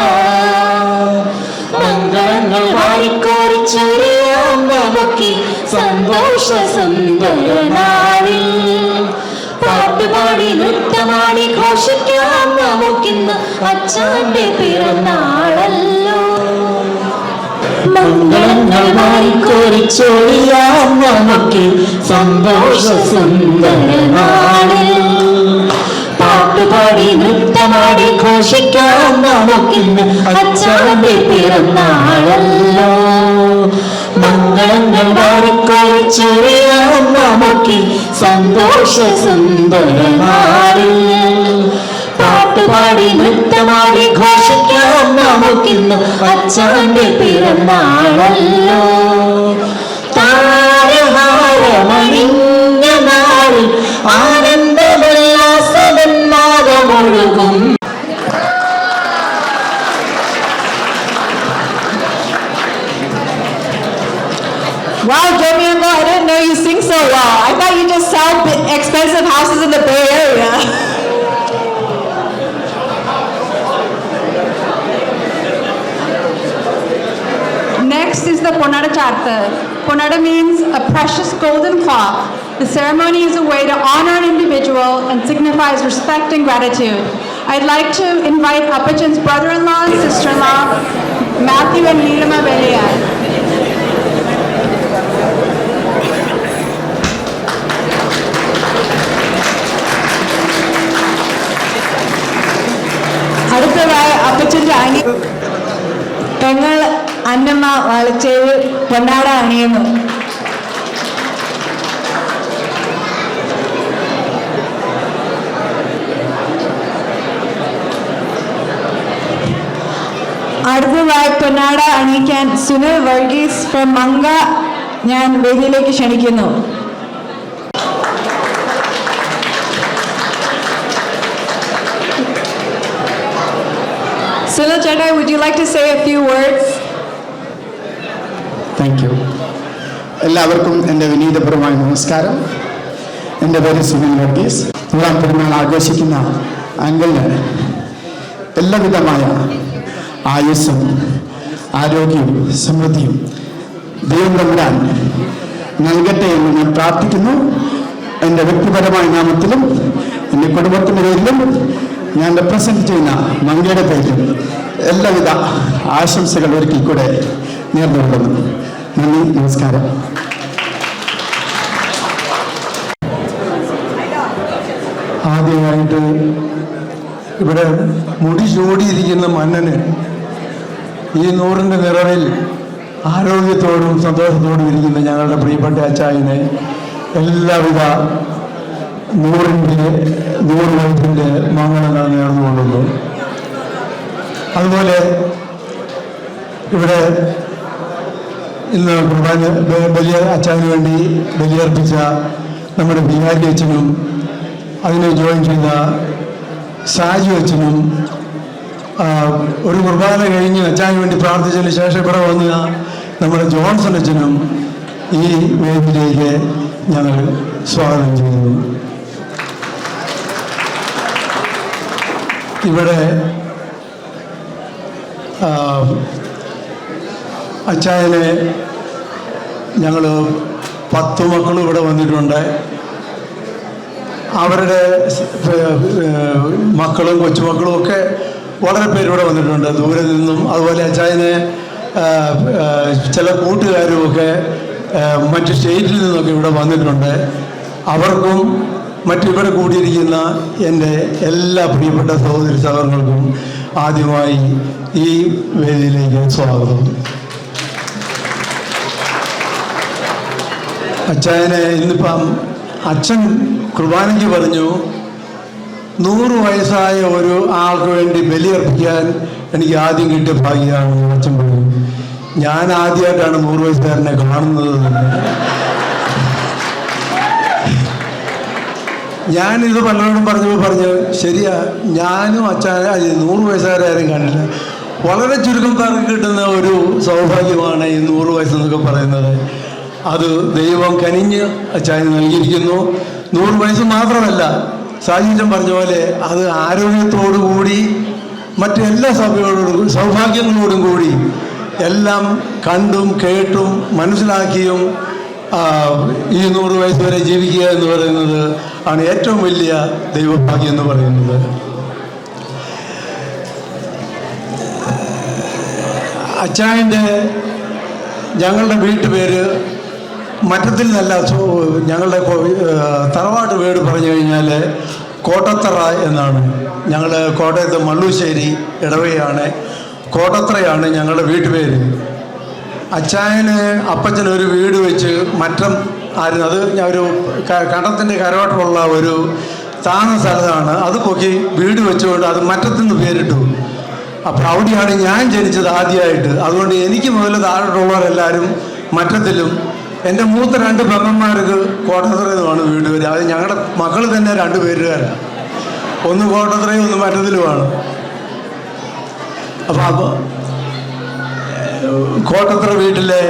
മംഗളങ്ങൾ വാരിക്കോരിച്ചൊരിയാം നമുക്ക് സന്തോഷ സുന്ദരനാളിൽ പാട്ടുപാടി നൃത്തമാടി ഘോഷിക്കാം നമുക്കിന്ന് അച്ഛന്റെ പിറന്നാളല്ലോ മംഗളങ്ങൾ വാരിക്കോരിച്ചൊഴിയാം നമുക്ക് സന്തോഷ സുന്ദരനാളിൽ പാട്ടുപാടി നൃത്തമാടി ഘോഷിക്കാം നമുക്കിന്ന് അച്ഛന്റെ പിറന്നാളല്ലോ മംഗളങ്ങൾ വാരിക്കോരിച്ചൊഴിയാം നമുക്ക് സന്തോഷ സുന്ദരനാളിൽ പാട്ടുപാടി നൃത്തമാടി ഘോഷിക്കാം നമുക്കിന്ന് അച്ഛന്റെ പിറന്നാളല്ലോ താരഹാരമണിഞ്ഞ നാളിൽ ആനന്ദമുല്ലാസമെന്നാകമൊഴുകും Wow, Jomi Uncle, I didn't know you sing so well. I thought you just sell expensive houses in the Bay Area. Next is the Ponada Charta. Ponada means a precious golden cloth. The ceremony is a way to honor an individual and signifies respect and gratitude. I'd like to invite Apachan's brother-in-law and sister-in-law, Matthew and Neelama Velian. അടുത്തതായി അപ്പച്ചൻ്റെ അണി പെങ്ങൾ അന്നമ്മ വളച്ചേരി പൊന്നാട അണിയുന്നു. അടുത്തതായി പൊന്നാട അണിയിക്കാൻ Sunil Varghese from മംഗ ഞാൻ വേദിയിലേക്ക് ക്ഷണിക്കുന്നു. Sunil Chandra, would you like to say a few words? Thank you. എല്ലാവർക്കും എൻ്റെ വിനീതപരമായ നമസ്കാരം. എൻ്റെ പേര് സുനിൽ വർഗീസ്. നൂറാം പെരുന്നാൾ ആഘോഷിക്കുന്ന അങ്കിളിന് എല്ലാവിധമായ ആയുസ്സും ആരോഗ്യവും സമൃദ്ധിയും ദൈവം തമ്പുരാൻ നൽകട്ടെ എന്ന് ഞാൻ പ്രാർത്ഥിക്കുന്നു. എൻ്റെ വ്യക്തിപരമായ നാമത്തിലും എൻ്റെ കുടുംബത്തിൻ്റെ പേരിലും ഞാൻ റെപ്രസെൻറ്റ് ചെയ്യുന്ന മംഗയുടെ പേരിലും എല്ലാവിധ ആശംസകൾ ഒരിക്കൽ കൂടെ നേർന്നുകൊള്ളുന്നു. നന്ദി, നമസ്കാരം. ആദ്യമായിട്ട് ഇവിടെ മുടി ചൂടിയിരിക്കുന്ന മന്നന് ഈ നൂറിൻ്റെ നിറവിൽ ആരോഗ്യത്തോടും സന്തോഷത്തോടും ഇരിക്കുന്ന ഞങ്ങളുടെ പ്രിയപ്പെട്ട അച്ചായനെ എല്ലാവിധ നൂറ് വയസ്സിൻ്റെ മംഗളങ്ങൾ നേർന്നുകൊള്ളുന്നു. അതുപോലെ ഇവിടെ കുർബാന ബലിയ അച്ഛന് വേണ്ടി ബലിയർപ്പിച്ച നമ്മുടെ ബിഹാരി അച്ഛനും അതിനെ ജോയിൻ ചെയ്ത സാജു അച്ഛനും, ഒരു കുർബാന കഴിഞ്ഞ് അച്ഛന് വേണ്ടി പ്രാർത്ഥിച്ചതിന് ശേഷം ഇവിടെ വന്ന നമ്മുടെ ജോൺസൺ അച്ഛനും ഈ വേദിയിലേക്ക് ഞങ്ങൾ സ്വാഗതം ചെയ്യുന്നു. ഇവിടെ അച്ചായനെ ഞങ്ങൾ 10 മക്കളും ഇവിടെ വന്നിട്ടുണ്ട്. അവരുടെ മക്കളും കൊച്ചുമക്കളും ഒക്കെ വളരെ പേര് ഇവിടെ വന്നിട്ടുണ്ട് ദൂരെ നിന്നും. അതുപോലെ അച്ചായനെ ചില കൂട്ടുകാരുമൊക്കെ മറ്റ് സ്റ്റേറ്റിൽ നിന്നൊക്കെ ഇവിടെ വന്നിട്ടുണ്ട്. അവർക്കും മറ്റിവിടെ കൂടിയിരിക്കുന്ന എൻ്റെ എല്ലാ പ്രിയപ്പെട്ട സഹോദരി സഹോദരങ്ങൾക്കും ആദ്യമായി ഈ വേദിയിലേക്ക് സ്വാഗതം. അച്ചായനെ ഇന്നിപ്പം അച്ഛൻ കുർബാനയ്ക്ക് പറഞ്ഞു 100 വയസ്സായ ഒരു ആൾക്ക് വേണ്ടി ബലിയർപ്പിക്കാൻ എനിക്ക് ആദ്യം കിട്ടിയ ഭാഗ്യമാണ്. അച്ഛൻ പറഞ്ഞു, ഞാൻ ആദ്യമായിട്ടാണ് 100 വയസ്സുകാരനെ കാണുന്നത്. ഞാനിത് പലരോടും പറഞ്ഞു ശരിയാ, ഞാനും അച്ഛൻ 100 വയസ്സുകാരും കണ്ടില്ല. വളരെ ചുരുക്കം പേർക്ക് കിട്ടുന്ന ഒരു സൗഭാഗ്യമാണ് ഈ 100 വയസ്സെന്നൊക്കെ പറയുന്നത്. അത് ദൈവം കനിഞ്ഞ് അച്ചായന് നൽകിയിരിക്കുന്നു. 100 വയസ്സ് മാത്രമല്ല, സാഹചര്യം പറഞ്ഞ പോലെ അത് ആരോഗ്യത്തോടുകൂടി മറ്റെല്ലാ സഭയോടും സൗഭാഗ്യങ്ങളോടും കൂടി എല്ലാം കണ്ടും കേട്ടും മനസ്സിലാക്കിയും ഈ 100 വയസ്സ് വരെ ജീവിക്കുക എന്ന് പറയുന്നത് ആണ് ഏറ്റവും വലിയ ദൈവഭാഗ്യം എന്ന് പറയുന്നത്. അച്ചായൻ്റെ ഞങ്ങളുടെ വീട്ടുപേര് മറ്റത്തിൽ നിന്നല്ല, ഞങ്ങളുടെ തറവാട്ട് വീട് പറഞ്ഞു കഴിഞ്ഞാൽ കോട്ടത്തറ എന്നാണ്. ഞങ്ങൾ കോട്ടയത്ത് മള്ളൂശ്ശേരി ഇടവയാണ്, കോട്ടത്തറയാണ് ഞങ്ങളുടെ വീട്ടുപേര്. അച്ചായന് അപ്പച്ചനൊരു വീട് വെച്ച് മറ്റം ആയിരുന്നു. അത് ഒരു കണ്ടത്തിൻ്റെ കരോട്ടുള്ള ഒരു താന്ന സ്ഥലമാണ്. അത് പൊക്കി വീട് വെച്ചുകൊണ്ട് അത് മറ്റത്തിൽ നിന്ന് പേരിട്ടു. അപ്പോൾ അവിടെയാണ് ഞാൻ ജനിച്ചത് ആദ്യമായിട്ട്. അതുകൊണ്ട് എനിക്ക് മുതൽ താഴോട്ടുള്ളവരെല്ലാവരും മറ്റത്തിലും, എൻ്റെ മൂത്ത 2 പെങ്ങന്മാർക്ക് കോട്ടത്തറയുമാണ് വീട് വരിക. അത് ഞങ്ങളുടെ മക്കൾ തന്നെ 2 പേരുകാരാണ്. ഒന്ന് കോട്ടത്തറയും ഒന്ന് മറ്റത്തിലുമാണ്. അപ്പോൾ കോട്ടത്തറ വീട്ടിലെ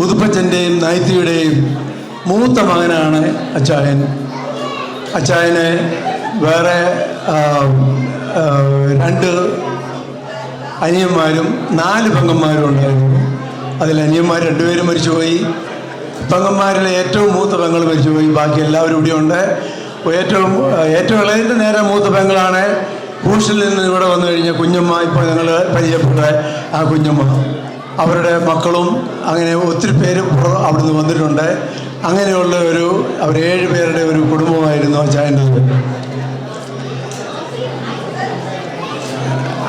ഉതുപ്പച്ചൻ്റെയും നൈത്തിയുടെയും മൂത്ത മകനാണ് അച്ചായൻ. അച്ചായന് വേറെ 2 അനിയന്മാരും 4 പെങ്ങന്മാരും ഉണ്ടായിരുന്നു. അതിൽ അനിയന്മാർ 2 പേരും മരിച്ചുപോയി. പെങ്ങന്മാരിലെ ഏറ്റവും മൂത്ത പെങ്ങൾ മരിച്ചുപോയി. ബാക്കി എല്ലാവരും ഇവിടെ ഉണ്ട്. ഏറ്റവും ഇളയതിൻ്റെ നേരെ മൂത്ത പെങ്ങളാണ് ഹൂഷിൽ നിന്ന് ഇവിടെ വന്നു കഴിഞ്ഞ കുഞ്ഞമ്മ. ഇപ്പോൾ ഞങ്ങൾ പരിചയപ്പെട്ട ആ കുഞ്ഞമ്മ, അവരുടെ മക്കളും അങ്ങനെ ഒത്തിരി പേര് അവിടുന്ന് വന്നിട്ടുണ്ട്. അങ്ങനെയുള്ള അവർ 7 പേരുടെ ഒരു കുടുംബമായിരുന്നു അച്ചായൻ്റെത്.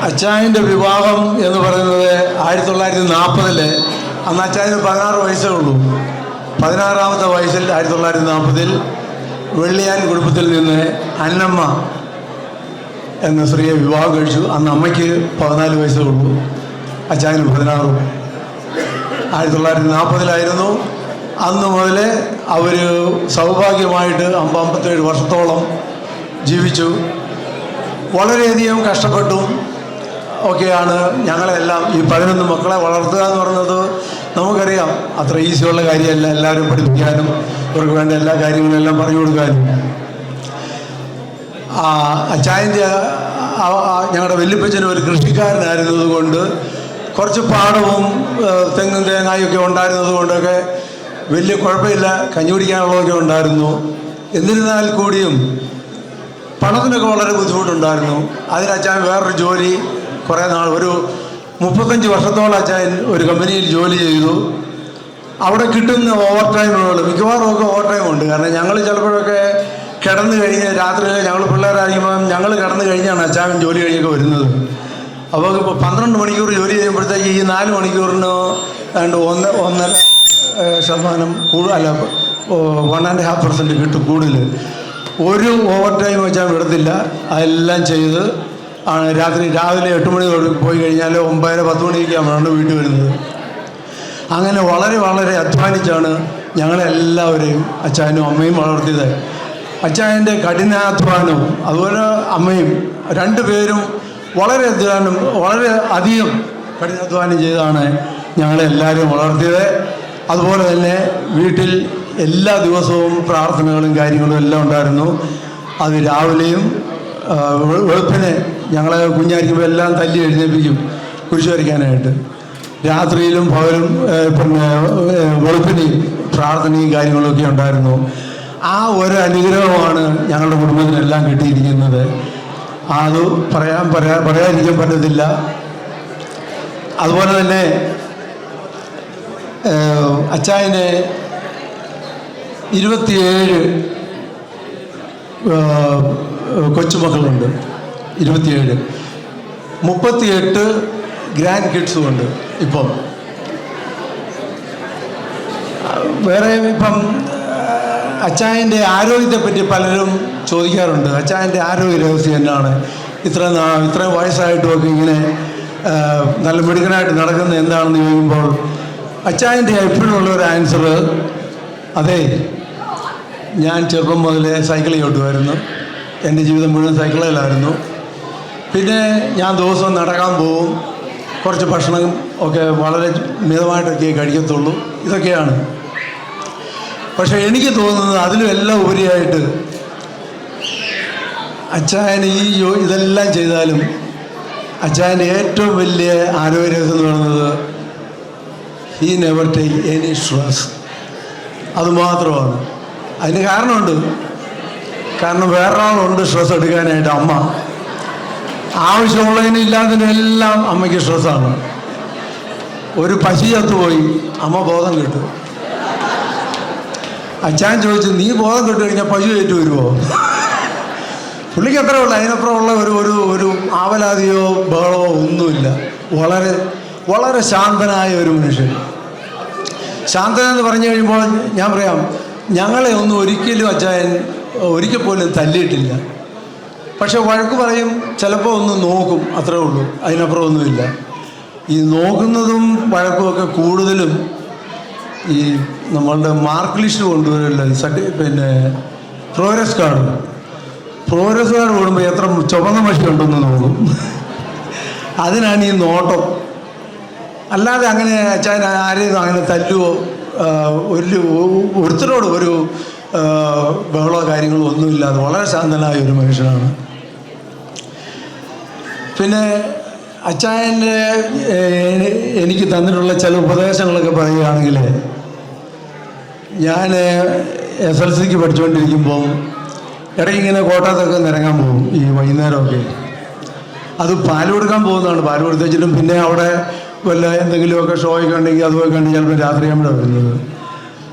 അച്ചായൻ്റെ വിവാഹം എന്ന് പറയുന്നത് 1940. അന്ന് അച്ചായന് 16 വയസ്സേ ഉള്ളൂ. 16ാമത്തെ വയസ്സിൽ 1940 വെള്ളിയാൻ കുടുംബത്തിൽ നിന്ന് അന്നമ്മ എന്ന സ്ത്രീയെ വിവാഹം കഴിച്ചു. അന്ന് അമ്മയ്ക്ക് 14 വയസ്സേ ഉള്ളൂ, അച്ചായന് 16. 1940 അന്ന് മുതൽ അവർ സൗഭാഗ്യമായിട്ട് 57 വർഷത്തോളം ജീവിച്ചു. വളരെയധികം കഷ്ടപ്പെട്ടും ഒക്കെയാണ് ഞങ്ങളെല്ലാം ഈ 11 മക്കളെ വളർത്തുക എന്ന് പറയുന്നത്. നമുക്കറിയാം അത്ര ഈസിയുള്ള കാര്യമല്ല. എല്ലാവരും പഠിപ്പിക്കാനും ഇവർക്ക് വേണ്ട എല്ലാ കാര്യങ്ങളെല്ലാം പറഞ്ഞു കൊടുക്കാനും. അച്ചായൻ്റെ ഞങ്ങളുടെ വല്യപ്പച്ചനും ഒരു കൃഷിക്കാരനായിരുന്നത് കൊണ്ട് കുറച്ച് പാടവും തെങ്ങും തേങ്ങായൊക്കെ ഉണ്ടായിരുന്നത് കൊണ്ടൊക്കെ വലിയ കുഴപ്പമില്ല, കഞ്ഞി കുടിക്കാനുള്ളതൊക്കെ ഉണ്ടായിരുന്നു. എന്നിരുന്നാൽ കൂടിയും പണത്തിനൊക്കെ വളരെ ബുദ്ധിമുട്ടുണ്ടായിരുന്നു. അതിന് അച്ചായൻ വേറൊരു ജോലി കുറേ നാൾ, ഒരു 35 വർഷത്തോളം അച്ചായൻ ഒരു കമ്പനിയിൽ ജോലി ചെയ്തു. അവിടെ കിട്ടുന്ന ഓവർ ടൈമുകൾ മിക്കവാറും ഒക്കെ ഓവർ ടൈം ഉണ്ട്. കാരണം ഞങ്ങൾ ചിലപ്പോഴൊക്കെ കിടന്നു കഴിഞ്ഞ് രാത്രിയിൽ ഞങ്ങൾ പിള്ളേരായിരിക്കുമ്പോൾ ഞങ്ങൾ കിടന്നു കഴിഞ്ഞാണ് അച്ചായൻ ജോലി കഴിഞ്ഞൊക്കെ വരുന്നത്. അപ്പോൾ ഇപ്പോൾ 12 മണിക്കൂർ ജോലി ചെയ്യുമ്പോഴത്തേക്ക് ഈ 4 മണിക്കൂറിന് 1.5% അല്ല 1.5% കിട്ടും കൂടുതൽ. ഒരു ഓവർ ടൈം വെച്ചാൽ വിടത്തില്ല. അതെല്ലാം ചെയ്ത് രാവിലെ 8 മണി പോയി കഴിഞ്ഞാൽ 9-10 മണിയൊക്കെയാണ് വീട്ടിൽ വരുന്നത്. അങ്ങനെ വളരെ വളരെ അധ്വാനിച്ചാണ് ഞങ്ങളെല്ലാവരെയും അച്ചായനും അമ്മയും വളർത്തിയത്. അച്ചായൻ്റെ കഠിനാധ്വാനവും അതുപോലെ അമ്മയും രണ്ടുപേരും വളരെ അധികം കഠിനാധ്വാനം ചെയ്താണ് ഞങ്ങളെല്ലാവരും വളർത്തിയത്. അതുപോലെ തന്നെ വീട്ടിൽ എല്ലാ ദിവസവും പ്രാർത്ഥനകളും കാര്യങ്ങളും എല്ലാം ഉണ്ടായിരുന്നു. അത് രാവിലെയും വെളുപ്പിനെ ഞങ്ങളെ കുഞ്ഞായിരിക്കുമ്പോൾ എല്ലാം തല്ലി എഴുന്നേൽപ്പിക്കും കുരിശ് വരയ്ക്കാനായിട്ട്. രാത്രിയിലും പകലും പിന്നെ വെളുപ്പിനെയും പ്രാർത്ഥനയും കാര്യങ്ങളൊക്കെ ഉണ്ടായിരുന്നു. ആ ഒരു അനുഗ്രഹമാണ് ഞങ്ങളുടെ കുടുംബത്തിനെല്ലാം കിട്ടിയിരിക്കുന്നത്. അത് പറയാതിരിക്കാൻ പറ്റത്തില്ല. അതുപോലെ തന്നെ അച്ചായന് 27 കൊച്ചുമക്കളുണ്ട്. 27 38 ഗ്രാൻഡ് കിഡ്സും ഉണ്ട്. ഇപ്പം വേറെ ഇപ്പം അച്ചായൻ്റെ ആരോഗ്യത്തെപ്പറ്റി പലരും ചോദിക്കാറുണ്ട്. അച്ചായൻ്റെ ആരോഗ്യ രഹസ്യം എന്നാണ്? ഇത്രയും വയസ്സായിട്ടുമൊക്കെ ഇങ്ങനെ നല്ല മിടുക്കനായിട്ട് നടക്കുന്നത് എന്താണെന്ന് ചോദിക്കുമ്പോൾ അച്ചായൻ്റെ എപ്പോഴുള്ള ഒരു ആൻസർ, അതെ, ഞാൻ ചെറുപ്പം മുതലേ സൈക്കിൾ ചവിട്ടുമായിരുന്നു. എൻ്റെ ജീവിതം മുഴുവൻ സൈക്കിളിലായിരുന്നു. പിന്നെ ഞാൻ ദിവസവും നടക്കാൻ പോവും. കുറച്ച് ഭക്ഷണം ഒക്കെ വളരെ മിതമായിട്ടൊക്കെ കഴിക്കത്തുള്ളൂ. ഇതൊക്കെയാണ്. പക്ഷേ എനിക്ക് തോന്നുന്നത് അതിലും എല്ലാം ഉപരിയായിട്ട് അച്ചായന് ഇതെല്ലാം ചെയ്താലും അച്ചായൻ്റെ ഏറ്റവും വലിയ ആരോഗ്യരഹസ്യം എന്ന് പറയുന്നത് he never take any stress. അതുമാത്രമാണ്. അതിന് കാരണമുണ്ട്. കാരണം വേറൊരാളുണ്ട് സ്ട്രെസ് എടുക്കാനായിട്ട്. അമ്മ ആവശ്യമുള്ളതിനും ഇല്ലാത്തതിനെല്ലാം അമ്മയ്ക്ക് സ്ട്രെസ്സാണ്. ഒരു പശു ചത്തുപോയി, അമ്മ ബോധം കിട്ടും. അച്ചാൻ ചോദിച്ചു, നീ ബോധം കിട്ടു കഴിഞ്ഞാൽ പശു ഏറ്റു വരുമോ? പുള്ളിക്ക് അത്രേ ഉള്ളൂ. അതിനപ്പുറമുള്ള ഒരു ആവലാതിയോ ബഹളമോ ഒന്നുമില്ല. വളരെ വളരെ ശാന്തനായ ഒരു മനുഷ്യൻ. ശാന്തനെന്ന് പറഞ്ഞു കഴിയുമ്പോൾ ഞാൻ പറയാം, ഞങ്ങളെ ഒന്നും ഒരിക്കലും അച്ചായൻ ഒരിക്കൽ പോലും തല്ലിയിട്ടില്ല. പക്ഷെ വഴക്ക് പറയും, ചിലപ്പോൾ ഒന്ന് നോക്കും, അത്രേ ഉള്ളൂ. അതിനപ്പുറം ഒന്നുമില്ല. ഈ നോക്കുന്നതും വഴക്കുമൊക്കെ കൂടുതലും ഈ നമ്മളുടെ മാർക്ക് ലിസ്റ്റ് കൊണ്ടുവരില്ല, പിന്നെ പ്രോഗ്രസ് കാർഡ് കൊടുക്കുമ്പോൾ എത്ര ചുവന്ന മഷി ഉണ്ടെന്ന് നോക്കും. അതിനാണ് ഈ നോട്ടം. അല്ലാതെ അങ്ങനെ അച്ചായൻ ആരെയും അങ്ങനെ തല്ലുവോ ഒരുത്തരോട് ഒരു ബഹളോ കാര്യങ്ങളോ ഒന്നുമില്ലാതെ വളരെ ശാന്തനായ ഒരു മനുഷ്യനാണ്. പിന്നെ അച്ചായൻ്റെ എനിക്ക് തന്നിട്ടുള്ള ചില ഉപദേശങ്ങളൊക്കെ പറയുകയാണെങ്കിൽ, ഞാൻ SLCക്ക് പഠിച്ചുകൊണ്ടിരിക്കുമ്പം ഇടയ്ക്കിങ്ങനെ കോട്ടയത്തൊക്കെ നിരങ്ങാൻ പോകും ഈ വൈകുന്നേരമൊക്കെ. അത് പാല് കൊടുക്കാൻ പോകുന്നതാണ്. പാല് കൊടുത്തിട്ടും പിന്നെ അവിടെ വല്ല എന്തെങ്കിലുമൊക്കെ ഷോയൊക്കെ ഉണ്ടെങ്കിൽ അതുപോലെ കണ്ട് ചിലപ്പോൾ രാത്രിയാകുമ്പോഴാണ് വരുന്നത്.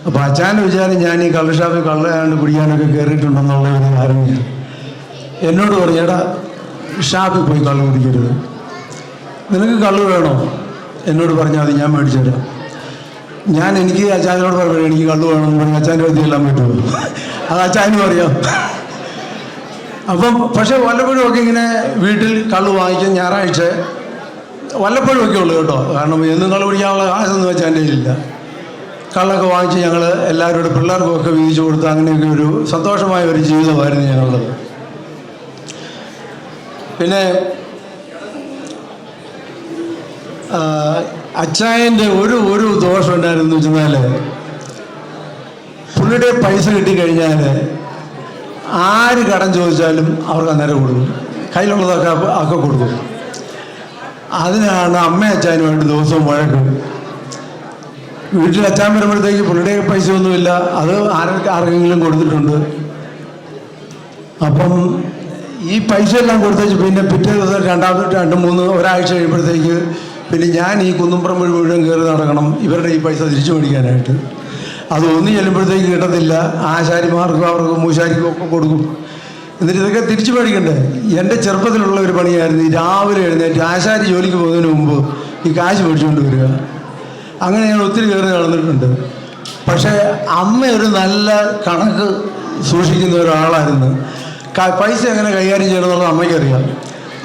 അപ്പോൾ അച്ചായൻ്റെ വിചാരം ഞാൻ ഈ കള്ള് ഷാപ്പിൽ കള്ളാണ്ട് പിടിക്കാനൊക്കെ കയറിയിട്ടുണ്ടെന്നുള്ള ഒരു ധാരണയാണ്. എന്നോട് പറഞ്ഞു, എടാ ഷാപ്പിൽ പോയി കള്ള് കുടിക്കരുത്, നിനക്ക് കള്ള് വേണോ എന്നോട് പറഞ്ഞാൽ മതി, ഞാൻ മേടിച്ചു തരാം. എനിക്ക് അച്ചായനോട് പറഞ്ഞു എനിക്ക് കള്ള് വേണമെന്ന് പറഞ്ഞാൽ അച്ചായൻ്റെ വൃത്തിയെല്ലാം പറ്റുമോ? അത് അച്ചായനും അറിയാം. അപ്പം പക്ഷേ വല്ലപ്പോഴും ഒക്കെ ഇങ്ങനെ വീട്ടിൽ കള്ള് വാങ്ങിക്കും. ഞായറാഴ്ച വല്ലപ്പോഴും ഒക്കെ ഉള്ളൂ കേട്ടോ. കാരണം എന്നും കള്ള് കുടിക്കാനുള്ള കാശൊന്നും വെച്ചാൽ എൻ്റെ ഇല്ല. കള്ളൊക്കെ വാങ്ങിച്ച് ഞങ്ങൾ എല്ലാവരോടും പിള്ളേർക്കുമൊക്കെ വീതിച്ചു കൊടുത്ത് അങ്ങനെയൊക്കെ ഒരു സന്തോഷമായ ഒരു ജീവിതമായിരുന്നു ഞങ്ങളുടേത്. പിന്നെ അച്ചായൻ്റെ ഒരു ദോഷം ഉണ്ടായിരുന്നു വെച്ചാൽ, പുള്ളിയുടെ പൈസ കിട്ടിക്കഴിഞ്ഞാൽ ആര് കടം ചോദിച്ചാലും അവർക്ക് അന്നേരം കൊടുക്കും. കയ്യിലുള്ളതൊക്കെ ഒക്കെ കൊടുക്കും. അതിനാണ് അമ്മ അച്ചായനുമായിട്ട് ദിവസവും വഴക്കും. വീട്ടിൽ അച്ചാൻ വരുമ്പോഴത്തേക്ക് പുള്ളിയുടെ പൈസ ഒന്നുമില്ല, അത് ആർക്കെങ്കിലും കൊടുത്തിട്ടുണ്ട്. അപ്പം ഈ പൈസ എല്ലാം കൊടുത്തേച്ച് പിന്നെ പിറ്റേ ദിവസം 2-3 ഒരാഴ്ച കഴിയുമ്പോഴത്തേക്ക് പിന്നെ ഞാൻ ഈ കുന്നുംപുറം മുഴുവൻ കയറി നടക്കണം ഇവരുടെ ഈ പൈസ തിരിച്ചു മേടിക്കാനായിട്ട്. അത് ഒന്ന് ചെല്ലുമ്പോഴത്തേക്ക് കിട്ടത്തില്ല. ആശാരിമാർക്കും അവർക്കും മൂശാരിക്കും ഒക്കെ കൊടുക്കും. എന്നിട്ട് ഇതൊക്കെ തിരിച്ചു മേടിക്കണ്ടേ. എൻ്റെ ചെറുപ്പത്തിലുള്ള ഒരു പണിയായിരുന്നു ഈ രാവിലെ എഴുന്നേറ്റ് ആശാരി ജോലിക്ക് പോകുന്നതിന് മുമ്പ് ഈ കാശ് മേടിച്ചുകൊണ്ട് വരിക. അങ്ങനെ ഞാൻ ഒത്തിരി കയറി നടന്നിട്ടുണ്ട്. പക്ഷേ അമ്മ ഒരു നല്ല കണക്ക് സൂക്ഷിക്കുന്ന ഒരാളായിരുന്നു. പൈസ എങ്ങനെ കൈകാര്യം ചെയ്യണമെന്നുള്ളത് അമ്മയ്ക്കറിയാം.